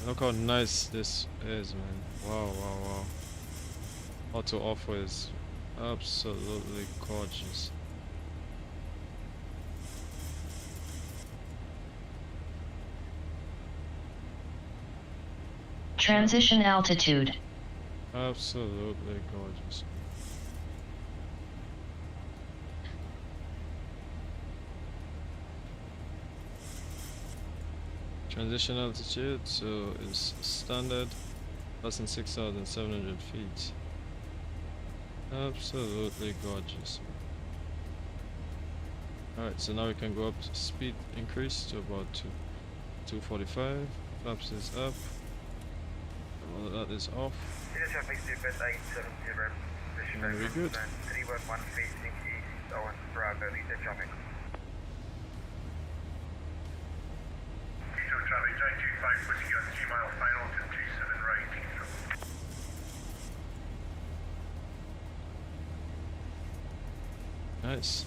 Look how nice this is, man. Wow, wow, wow. Auto offer is absolutely gorgeous. Transition altitude. Absolutely gorgeous. Transition altitude, so it's standard, less than 6,700 feet. Absolutely gorgeous. Alright, so now we can go up to speed increase to about 245. Flaps is up. All that is off. Very good. 311 facing east, Owen Bravo, Lisa traffic. Heathrow traffic, 925, pushing you on 3 mile final to 27 right, Heathrow. Nice.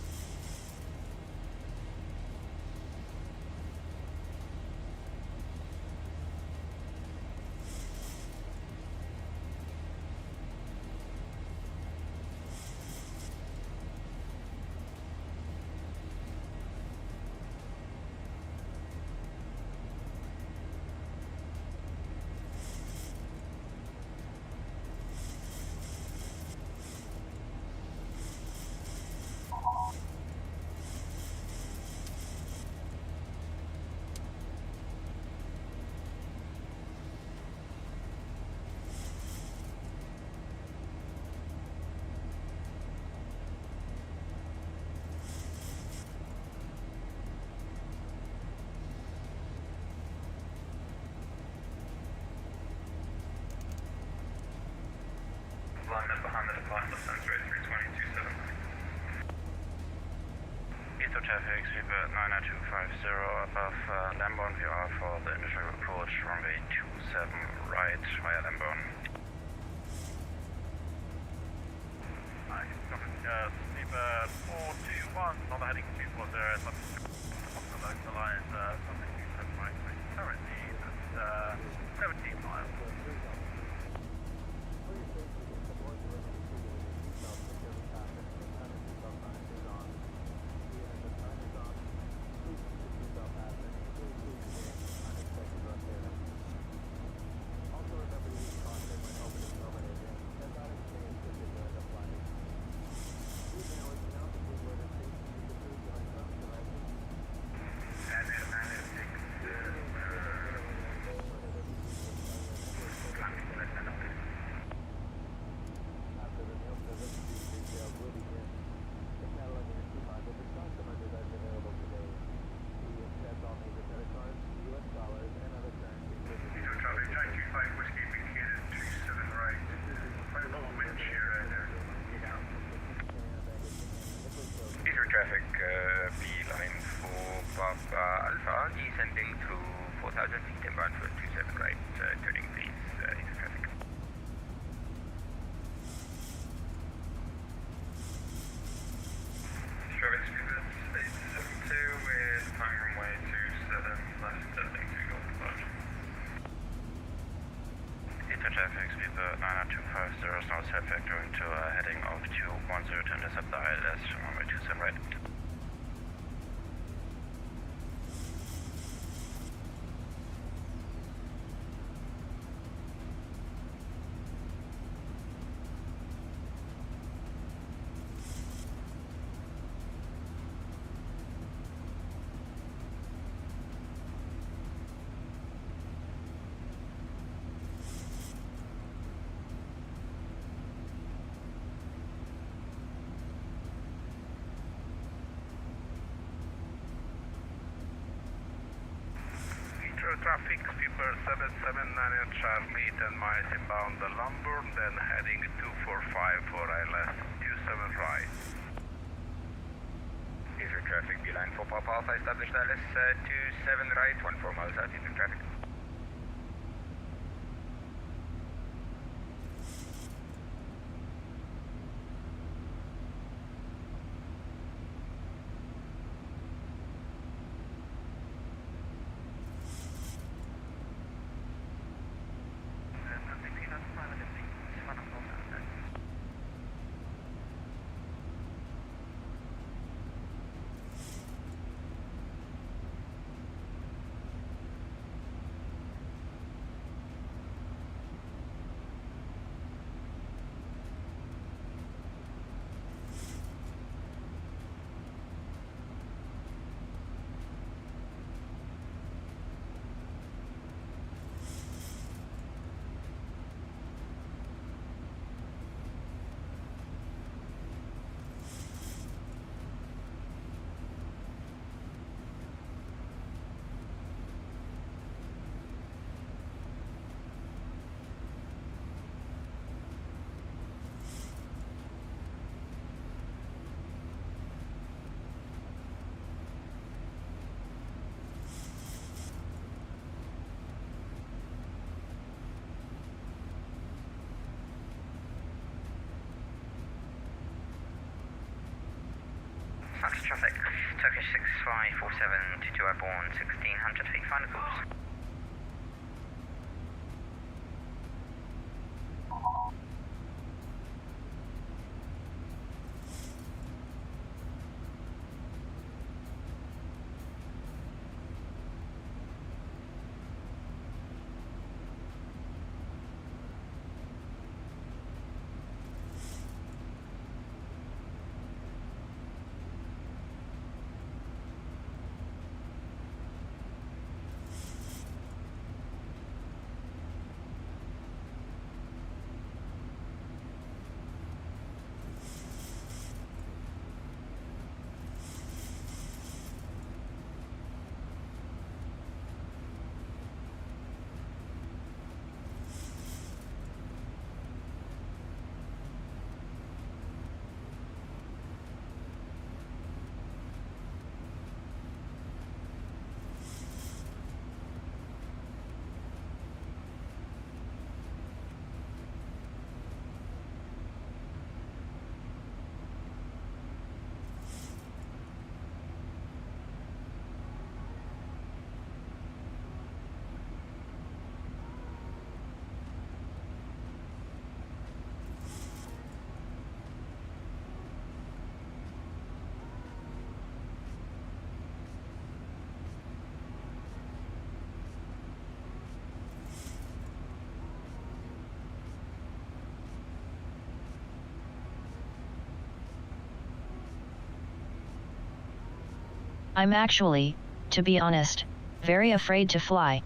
Alignment behind the departing Lufthansa 32027. Heathrow traffic, sweep at 99250 above Lamborn VR for the initial approach. 1000 feet and bound for 27 right, turning please, into traffic. Traffic speed is 872 with time runway 27 left, turning to go departure. Eastern traffic speed 925, there is no set vector into heading of 210 to intercept the ILS, runway 27 right. Traffic, Skipper 779 Charlie, 10 miles inbound the Lombard, then heading 245 for ILS 27 right. Eastern traffic, beeline for Papa Alpha, established ILS 27 right, 14 miles out, eastern traffic. Fox traffic, Turkish 6547 to airborne, 1600 feet, final course. I'm actually, to be honest, very afraid to fly.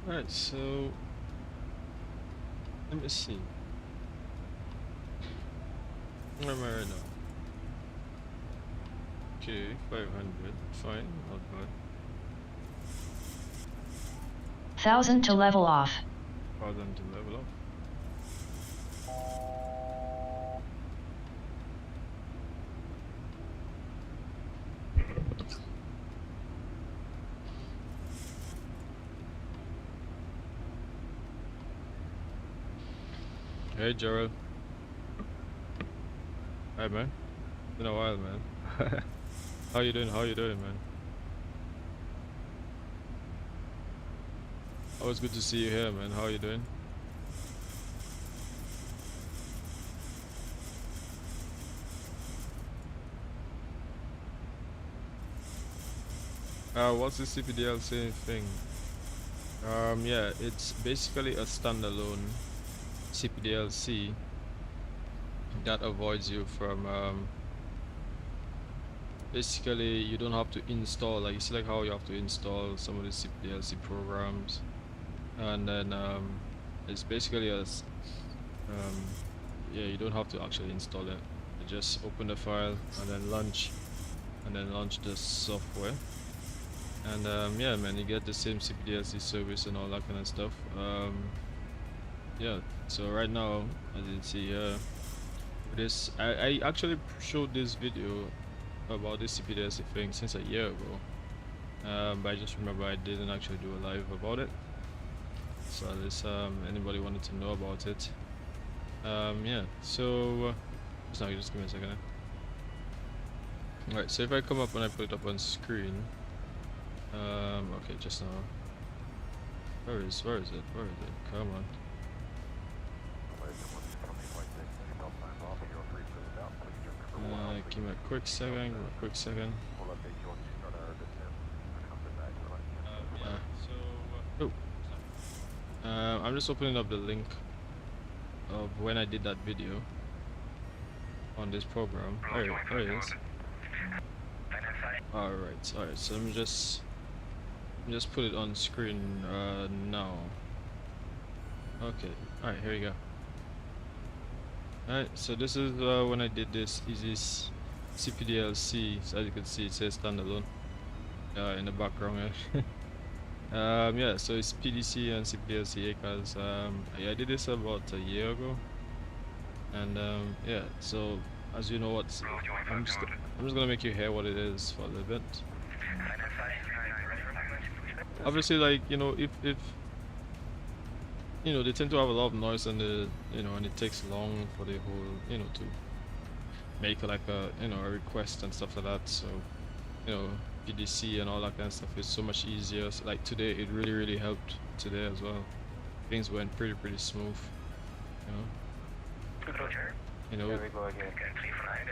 Alright, so let me see. Where am I right now? Okay, 500, fine, not bad. 1000 to level off. 1000 to level up. Hey Gerald. Hi man. Been a while, man. How you doing? How you doing, man? Always good to see you here, man. How you doing? What's the CPDLC thing? Yeah, it's basically a standalone CPDLC that avoids you from basically you don't have to install, like you see like how you have to install some of the CPDLC programs, and then it's basically yeah, you don't have to actually install it. You just open the file and then launch the software, and yeah man, you get the same CPDLC service and all that kind of stuff. Yeah, so right now, as you can see here, this I actually showed this video about this CPDLC thing since a year ago, but I just remember I didn't actually do a live about it. So at least anybody wanted to know about it. Yeah, so just give me a second. Alright, so if I come up and I put it up on screen, okay, just now. Where is it? Come on. Give me a quick second. Yeah, so I'm just opening up the link of when I did that video on this program. There it is. Alright, so let me just put it on screen now. Okay, alright, here we go. Alright, so this is when I did this EASY's CPDLC. So as you can see, it says standalone in the background. Yeah, so it's PDC and CPDLC ACAS. Yeah, I did this about a year ago, and yeah, so as you know what, I'm just gonna make you hear what it is for a little bit. Obviously, like, you know, if you know, they tend to have a lot of noise, and and it takes long for the whole, you know, to make like a, you know, a request and stuff like that. So, you know, PDC and all that kind of stuff is so much easier. So, like today, it really helped today as well. Things went pretty smooth, you know.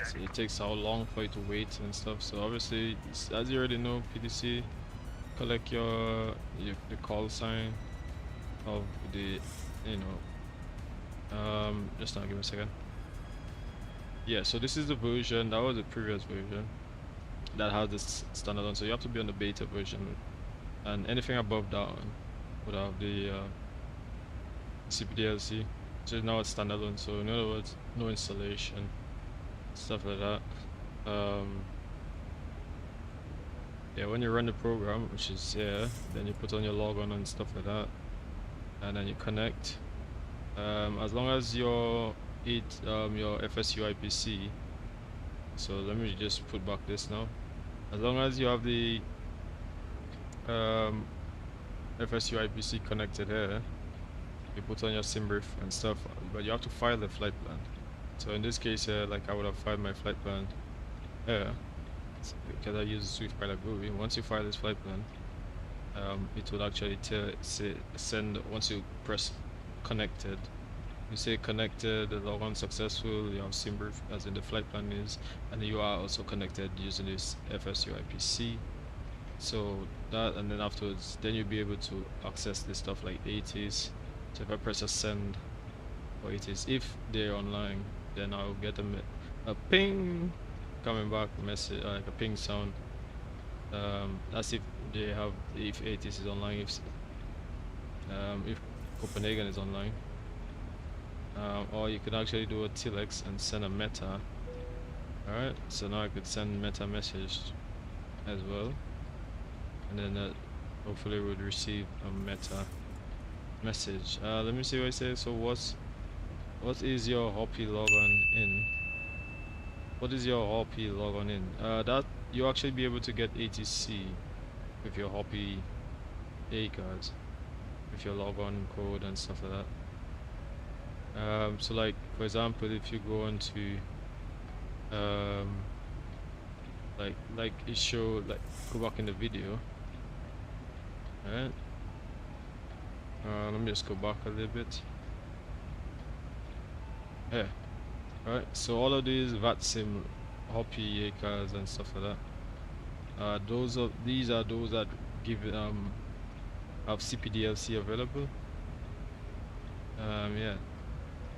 So it takes how long for you to wait and stuff. So obviously, as you already know, PDC collect the call sign of the, you know, just now, give me a second. Yeah, so this is the version that was the previous version that has this standalone, so you have to be on the beta version, and anything above that one would have the CPDLC. So now it's standalone, so in other words, no installation, stuff like that. Yeah, when you run the program, which is here, then you put on your logon and stuff like that, and then you connect. As long as your FSU IPC, so let me just put back this now. As long as you have the FSU IPC connected here, you put on your sim brief and stuff, but you have to file the flight plan. So in this case here, like I would have filed my flight plan here, because I use Swift Pilot GUI. Once you file this flight plan, it will actually send, once you press connected, you say connected, log on successful, you have sim brief as in the flight plan is, and you are also connected using this FSU IPC. So that, and then afterwards, then you'll be able to access this stuff like ATs. So if I press a send for ATs, if they're online, then I'll get a ping coming back, message, like a ping sound. That's if they have, if ATs is online. if Copenhagen is online. Or you could actually do a telex and send a meta. Alright, so now I could send meta message as well, and then hopefully we would receive a meta message. Let me see what I say. So what is your Hoppy logon in? What is your Hoppy logon in? That you actually be able to get ATC with your Hoppy A cards, with your logon code and stuff like that. So like for example, if you go into like it showed, like go back in the video. Alright. Let me just go back a little bit. Yeah. Alright, so all of these Vatsim Hoppy acres and stuff like that. These are those that give have CPDLC available. Yeah.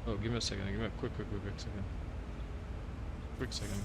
Oh, give me a second. Give me a quick second. Quick second.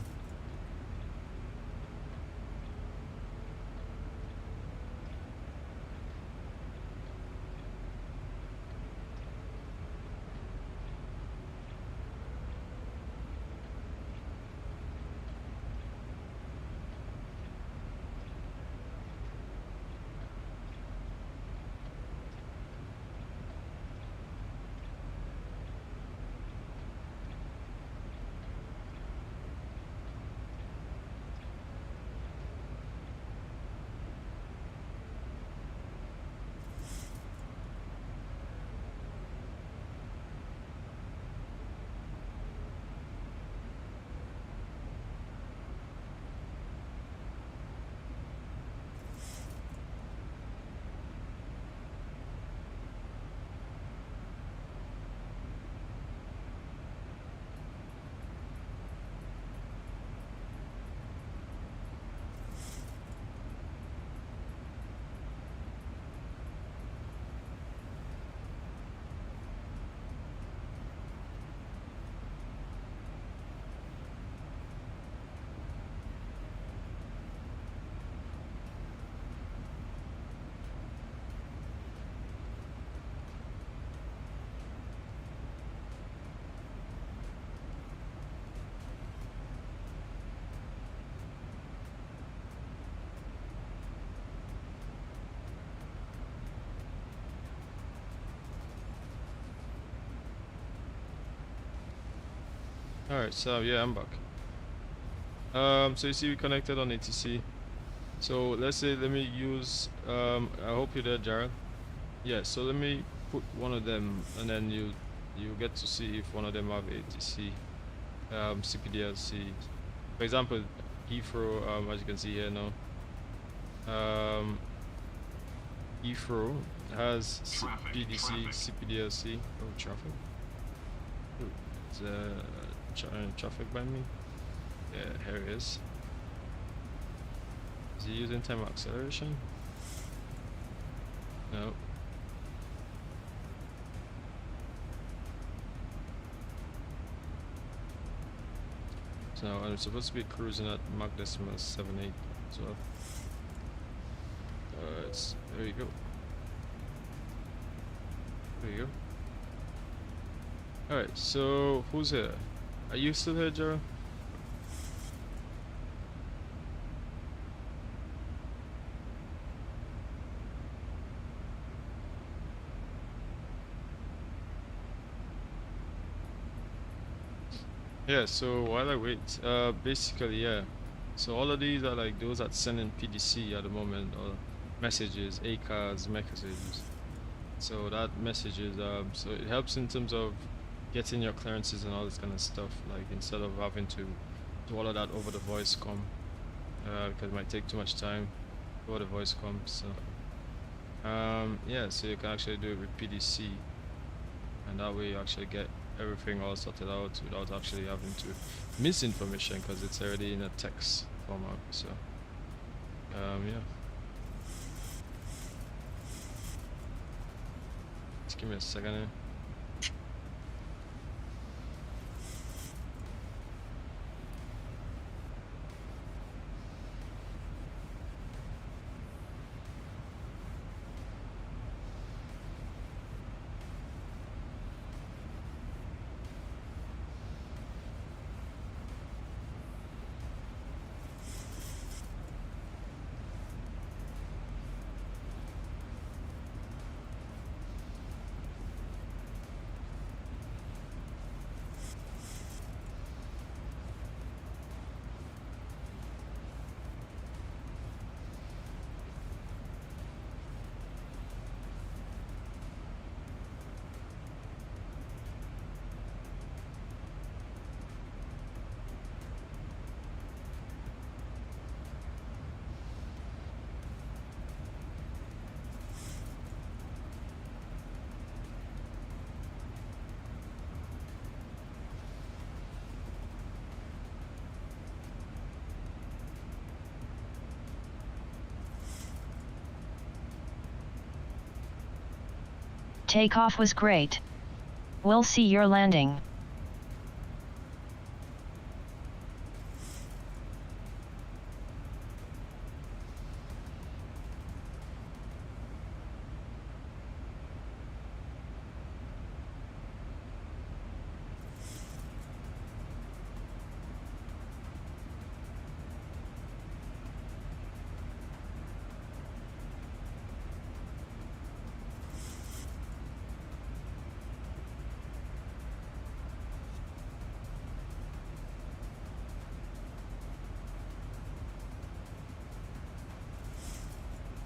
Alright, so yeah, I'm back. So you see we connected on ATC. So let's say, let me use, I hope you're there, Jared. Yeah, so let me put one of them, and then you get to see if one of them have ATC, CPDLC. For example, Heathrow, as you can see here now, Heathrow has CPDLC. Oh, traffic. Ooh, it's traffic by me. Yeah, here it is. Is he using time acceleration? No. So I'm supposed to be cruising at Mach decimal 78 as well. There you go. There you go. Alright, so who's here? Are you still here, Jero? Yeah, so while I wait, basically, yeah. So all of these are like those that sending PDC at the moment, or messages, ACARs, messages. So that messages, so it helps in terms of getting your clearances and all this kind of stuff, like instead of having to do all of that over the voice comm, because it might take too much time over the voice comm. So yeah, so you can actually do it with PDC, and that way you actually get everything all sorted out without actually having to miss information, because it's already in a text format. So yeah, just give me a second here. Takeoff was great. We'll see your landing.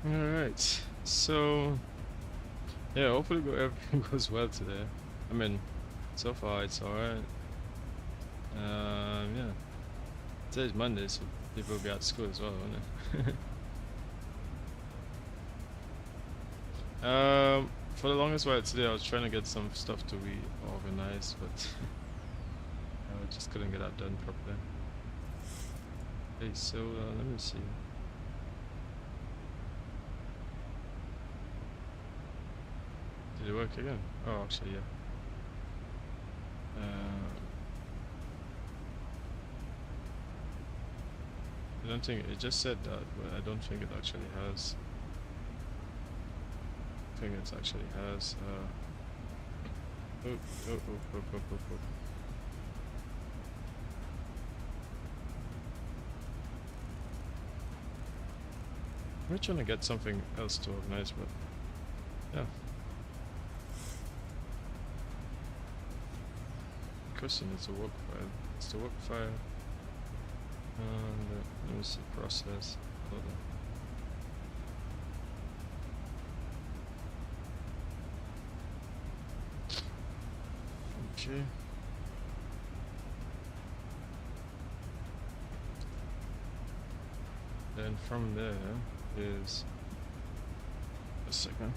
Alright, so yeah, hopefully everything goes well today. I mean, so far it's alright. Yeah, today's Monday, so people will be at school as well, won't they? For the longest while today, I was trying to get some stuff to be organized, but I just couldn't get that done properly. Okay, so let me see. Did it work again? Oh, actually, yeah. I don't think it just said that, but I don't think it actually has. I think it actually has. Oh. We're trying to get something else to organize, but yeah. Question is the work file. It's the work file. And let me see process. Hold on. Okay. Then from there is a second.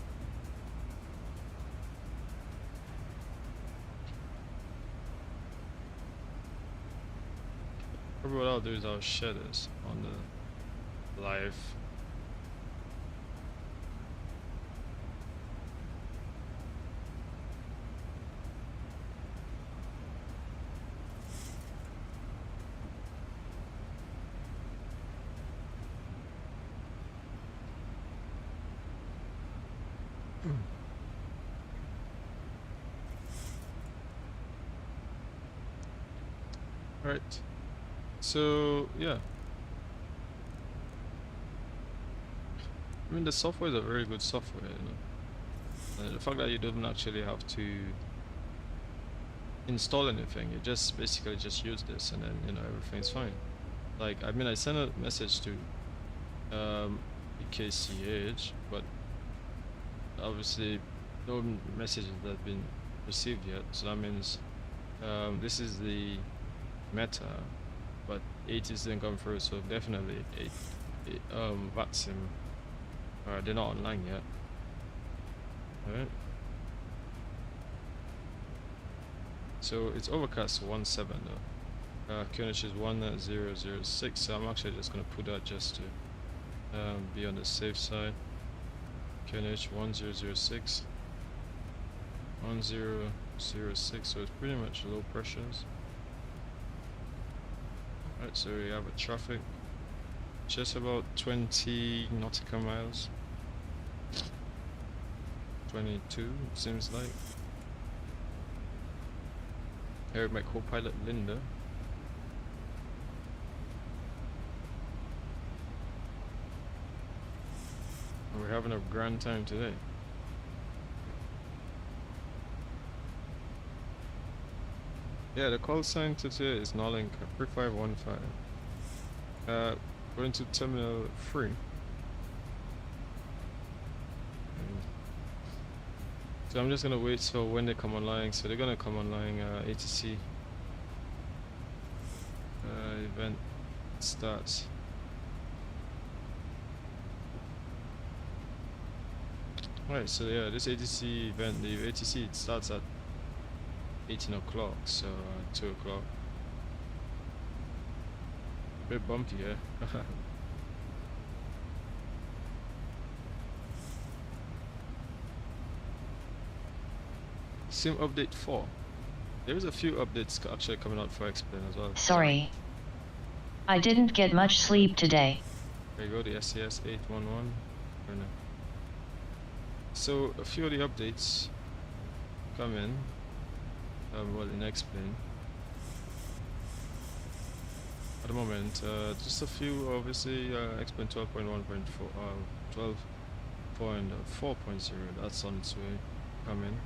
Probably what I'll do is I'll share this on the live. All right. So yeah, I mean the software is a very good software, you know. The fact that you don't actually have to install anything, you just basically just use this, and then you know everything's fine. Like I mean, I sent a message to EKCH, but obviously no messages that have been received yet. So that means this is the meta. But 80s didn't come through, so definitely Vatsim, they're not online yet. Alright. So it's overcast 1.7 though. QNH is 1.006, so I'm actually just gonna put that just to be on the safe side. QNH 1006. 1006, so it's pretty much low pressures. Right, so we have a traffic just about 20 nautical miles. 22 seems like. Here with my Copilot Linda. And we're having a grand time today. Yeah, the call sign to today is Nolink 3515. Going to Terminal 3. So I'm just gonna wait so when they come online. So they're gonna come online ATC event starts. Right, so yeah, this ATC event, the ATC it starts at 18 o'clock, so 2 o'clock. A bit bumpy, yeah. Sim update 4. There's a few updates actually coming out for X-Plane as well. Sorry. I didn't get much sleep today. There you go, the SCS 811. Right now. So a few of the updates come in. Well, in X-Plane. At the moment, just a few, obviously, X-Plane 12.1.4, 12.4.0, that's on its way coming.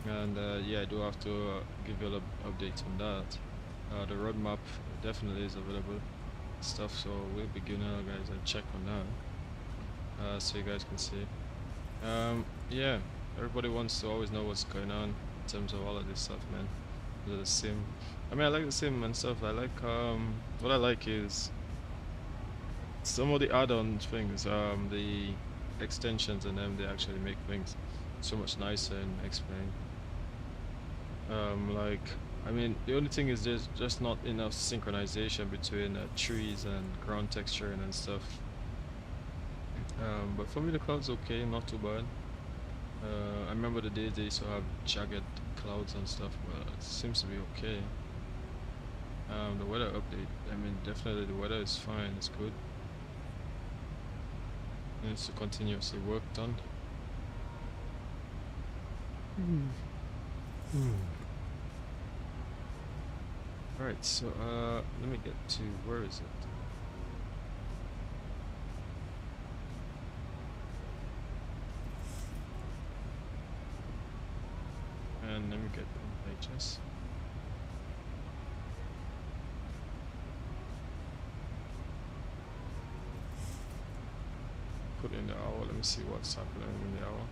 And yeah, I do have to give you an update on that. The roadmap definitely is available stuff, so we'll begin guys and check on that so you guys can see. Yeah, everybody wants to always know what's going on in terms of all of this stuff, man. The sim, I mean, I like the sim and stuff. I like what I like is some of the add-on things, the extensions and them, they actually make things so much nicer and explain. Like, I mean, the only thing is there's just not enough synchronization between trees and ground texturing and stuff. But for me, the cloud's okay, not too bad. I remember the days they used to have jagged clouds and stuff, but it seems to be okay. The weather update, I mean, definitely the weather is fine, it's good. It needs to continuously worked on. Alright, so let me get to, where is it? And let me get the pages. Put in the hour, let me see what's happening in the hour.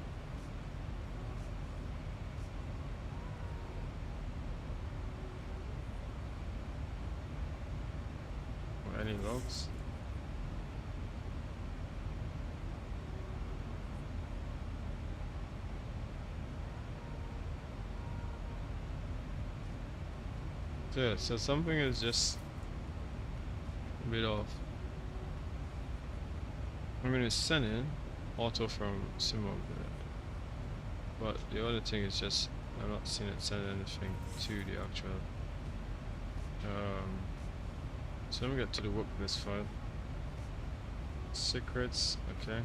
Or any logs? So yeah, so something is just a bit off. I'm gonna send in auto from Zibo, but the other thing is just I'm not seeing it send anything to the actual. So let me get to the work list file. Secrets, okay.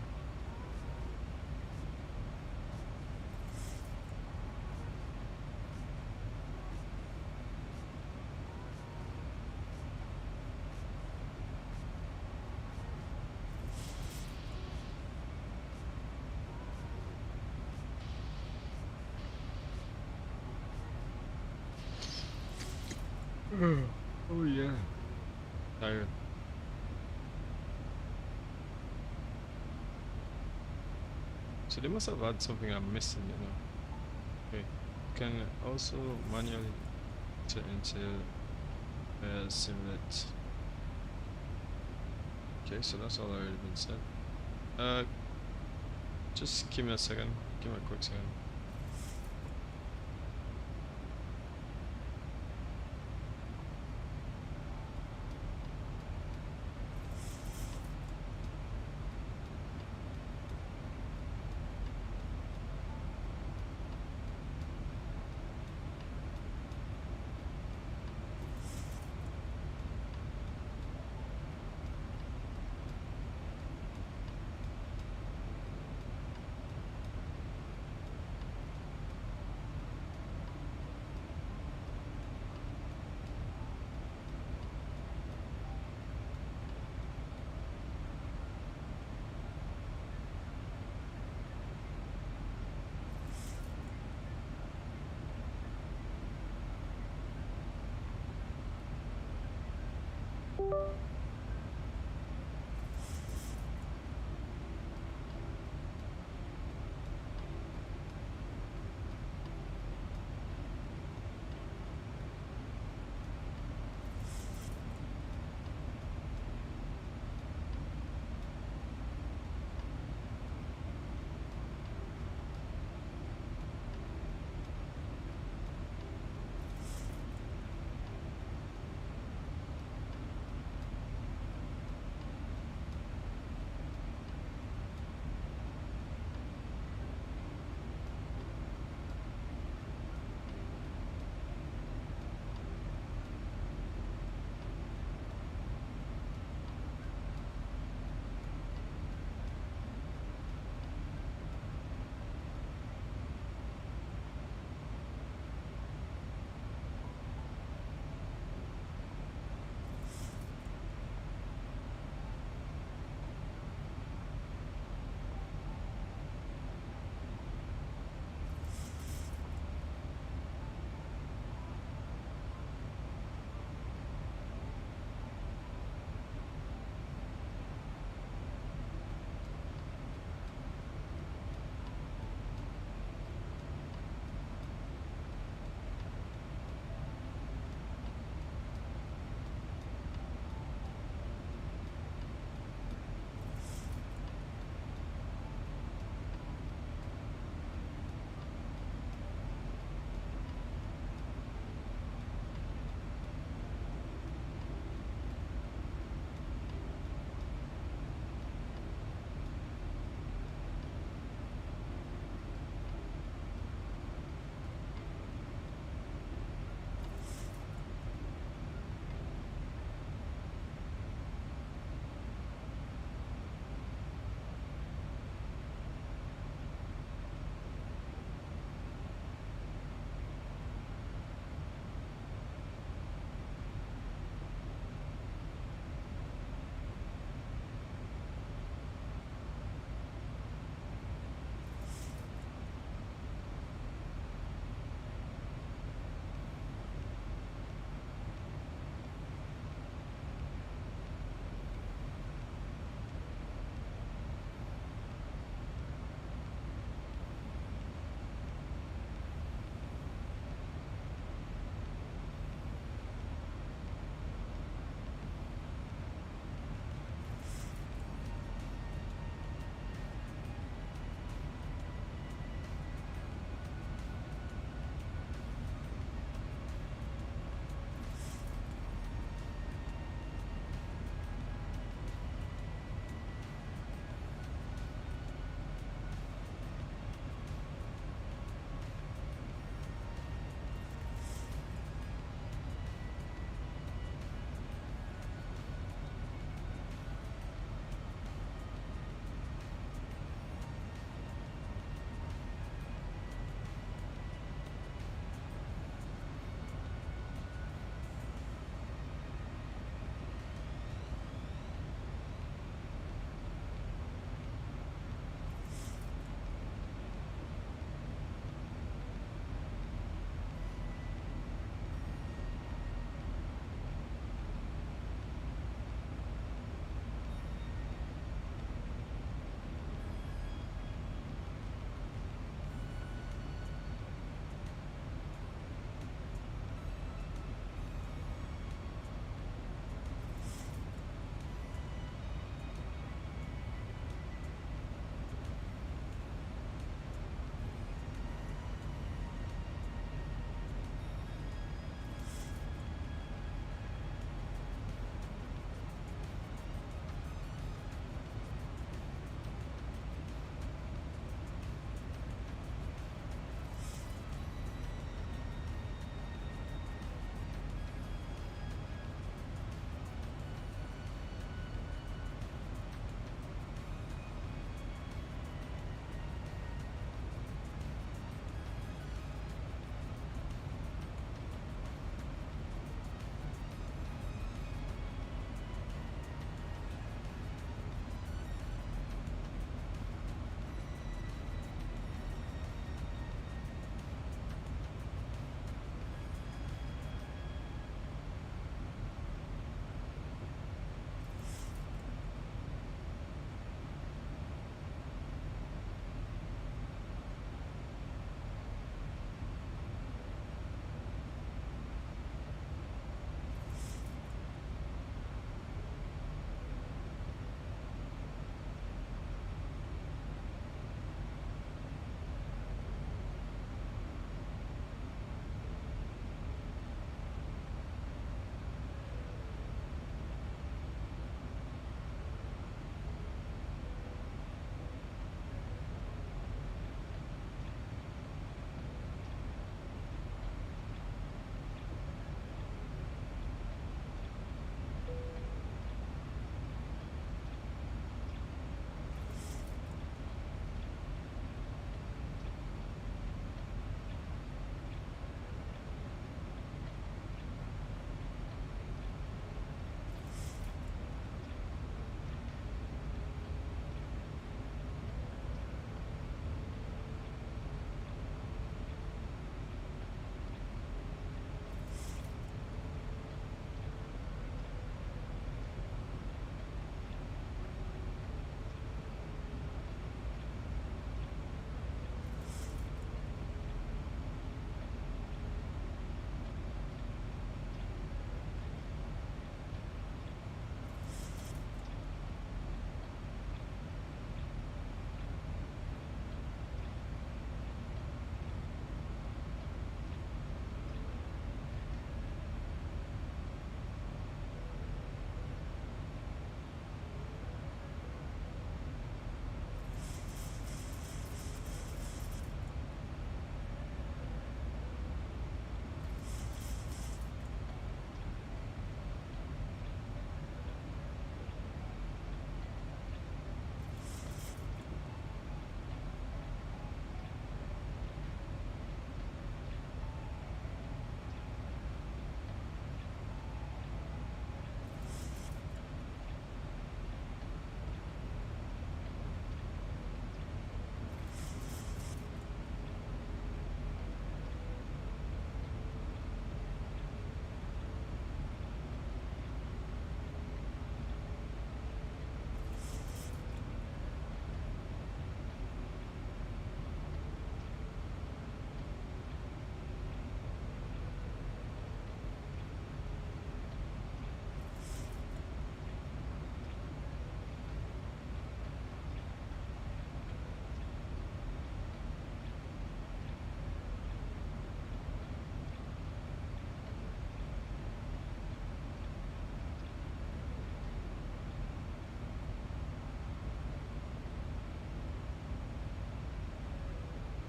Oh yeah. Tired. So they must have had something I'm missing, you know. Okay. You can also manually enter into simulate. Okay, so that's all already been said. Just give me a second. Give me a quick second.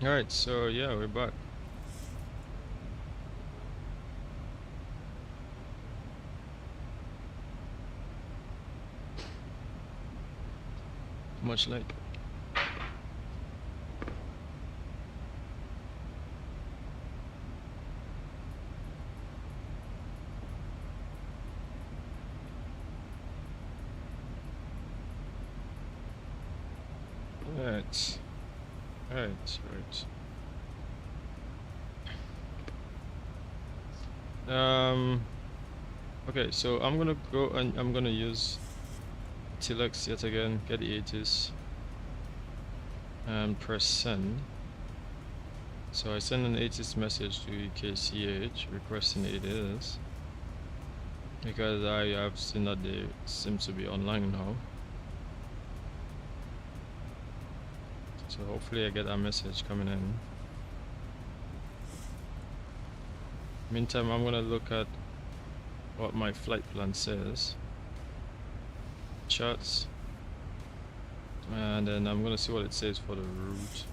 Alright, so yeah, we're back. Much like. Right. Right. Okay, so I'm gonna go and I'm gonna use Telex yet again, get the 80s, and press send. So I send an 80s message to EKCH requesting it is, because I have seen that they seem to be online now. So hopefully I get that message coming in. Meantime, I'm gonna look at what my flight plan says. Charts. And then I'm gonna see what it says for the route.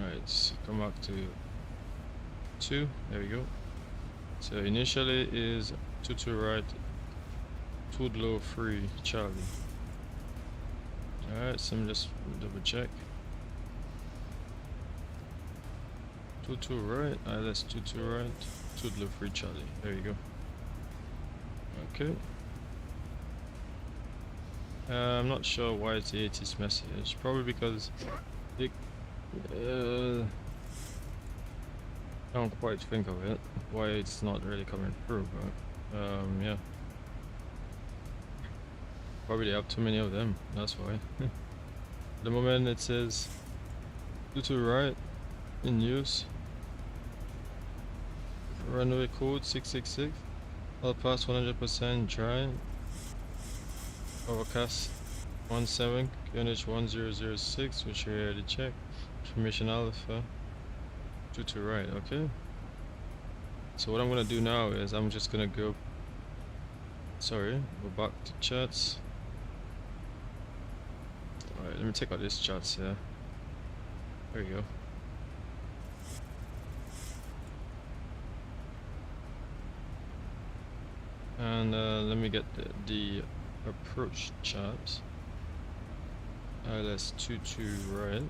Alright, so come back to 2. There we go. So initially is 22 right, 2 low 3 Charlie. Alright, so let me just double check. 22 right, ILS 22 right, 2 low 3 Charlie. There you go. Okay. I'm not sure why it's the 80s message. Probably because it, I don't quite think of it. Why it's not really coming through, but yeah. Probably they have too many of them. That's why. At the moment it says 22 right in use. Runway code 666. All pass 100% dry. Overcast 17, QNH 1006, which we already checked. Information alpha 22 right, okay. So what I'm gonna do now is I'm just gonna go back to charts. Alright, let me take out this charts here. There you go. And let me get the approach charts. ILS 22 right.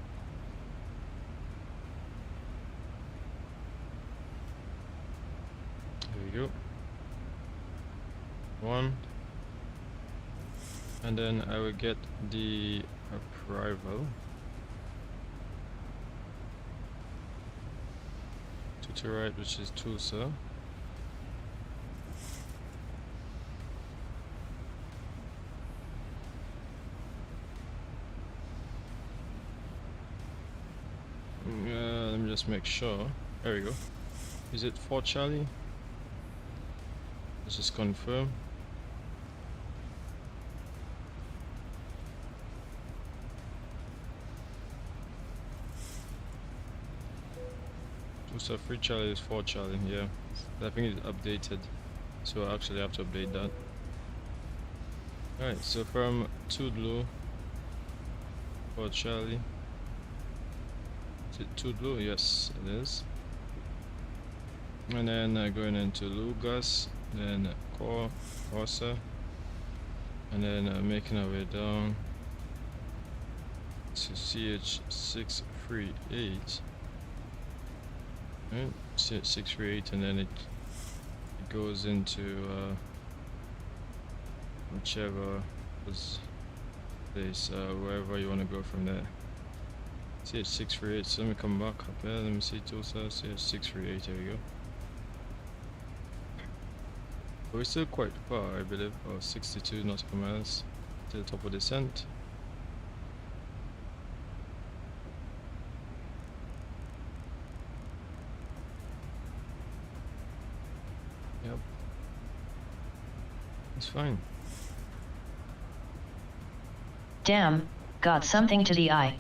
There we go. 1. And then I will get the arrival. 22 right, which is Tulsa. Let me just make sure. There we go. Is it 4 Charlie? Let's just confirm. So 3 Charlie is 4 Charlie, yeah. I think it's updated, so I actually have to update that. Alright, so from Tudlo, 4 Charlie. Is it Tudlo? Yes, it is. And then going into Lugas, then Corsa, and then making our way down to CH638. Right, CH638, and then it goes into whichever place, wherever you want to go from there. CH638, so let me come back up here, let me see Tulsa, CH638, there we go. But we're still quite far, I believe, about 62 nautical miles to the top of descent. Yep. It's fine. Damn, got something to the eye.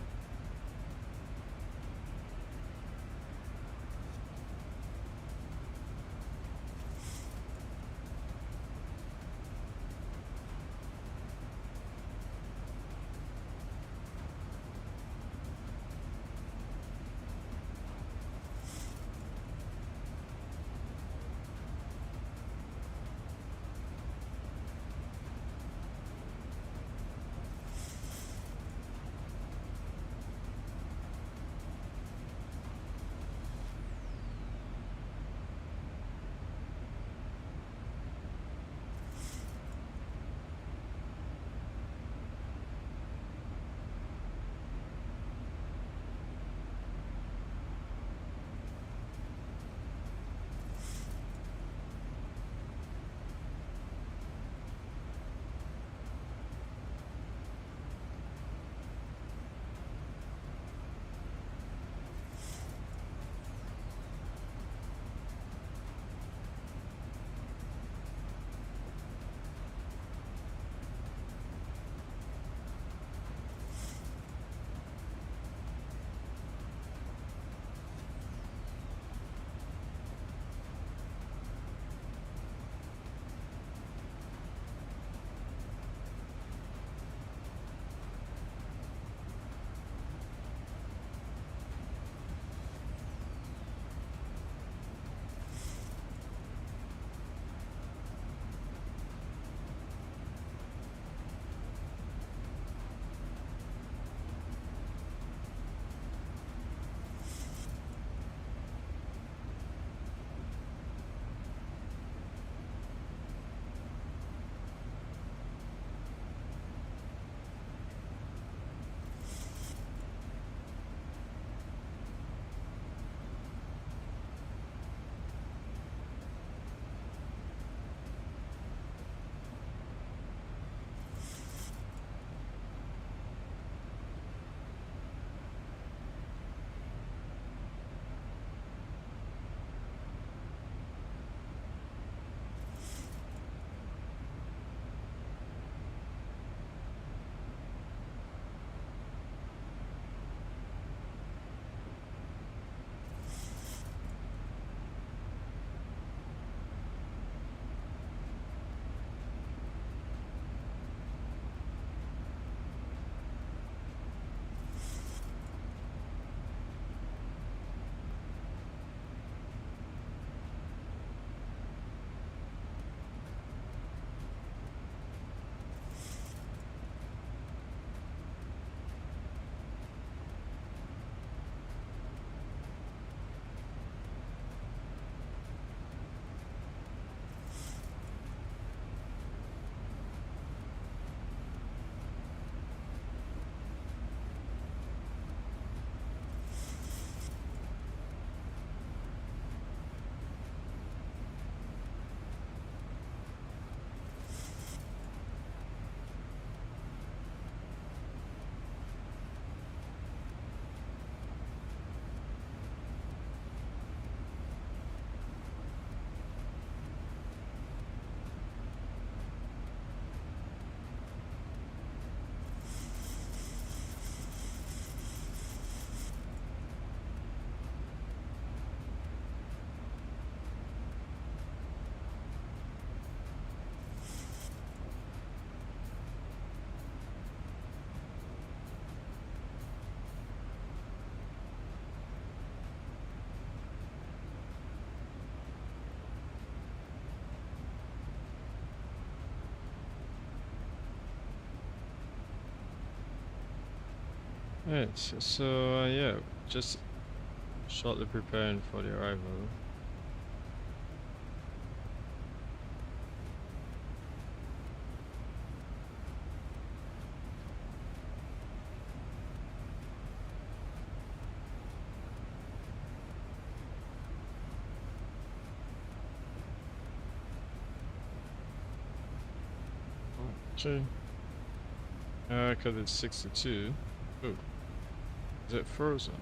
Right, so yeah, just shortly preparing for the arrival. Actually, because it's 62. Oh, is it frozen?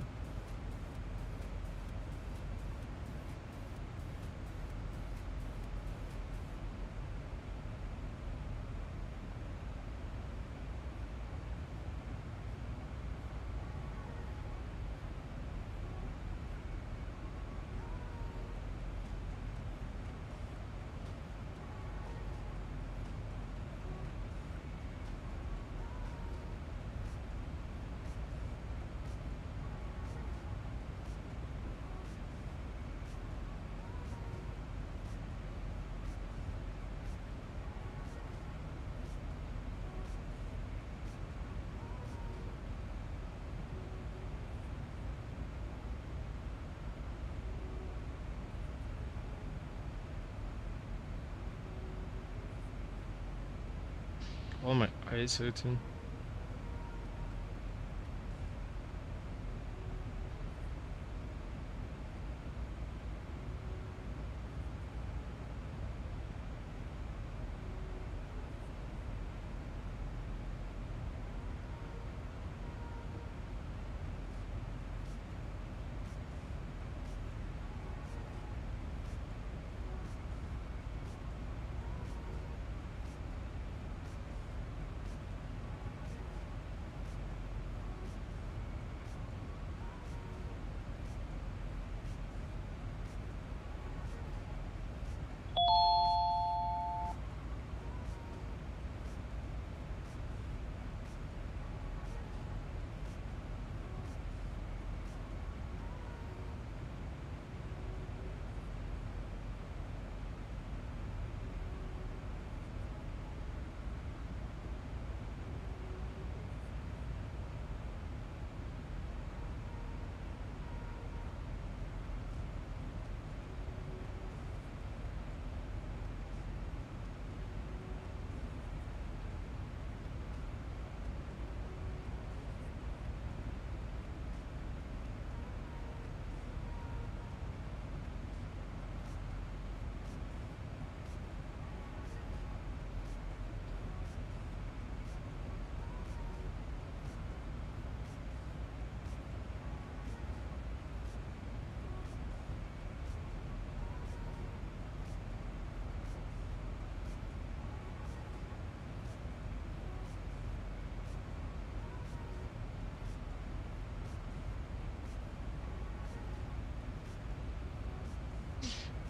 All my eyes hurting.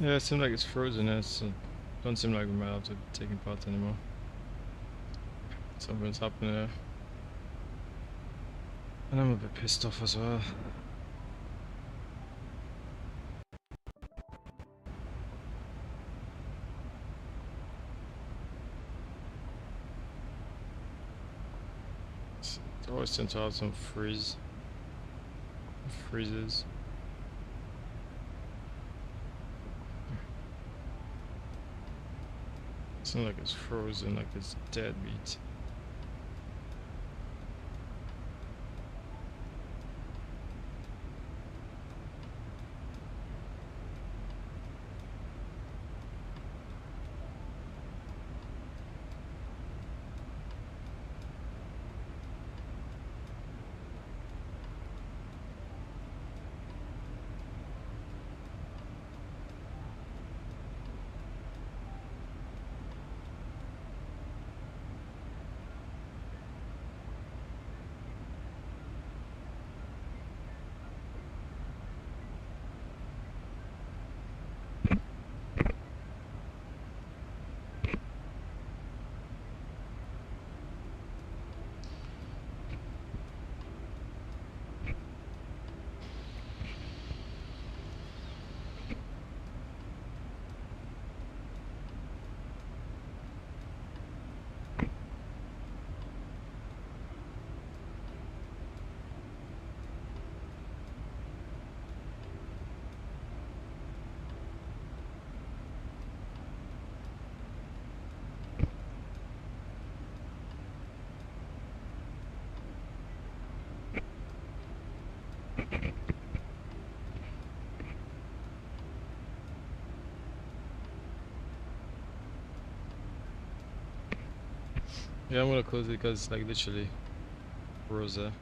Yeah, it seems like it's frozen. So don't seem like we might have to be taking part anymore. Something's happening there. And I'm a bit pissed off as well. It always tends to have some freezes. It's not like it's frozen, like it's dead meat. Yeah, I'm gonna close it because like literally Rosa.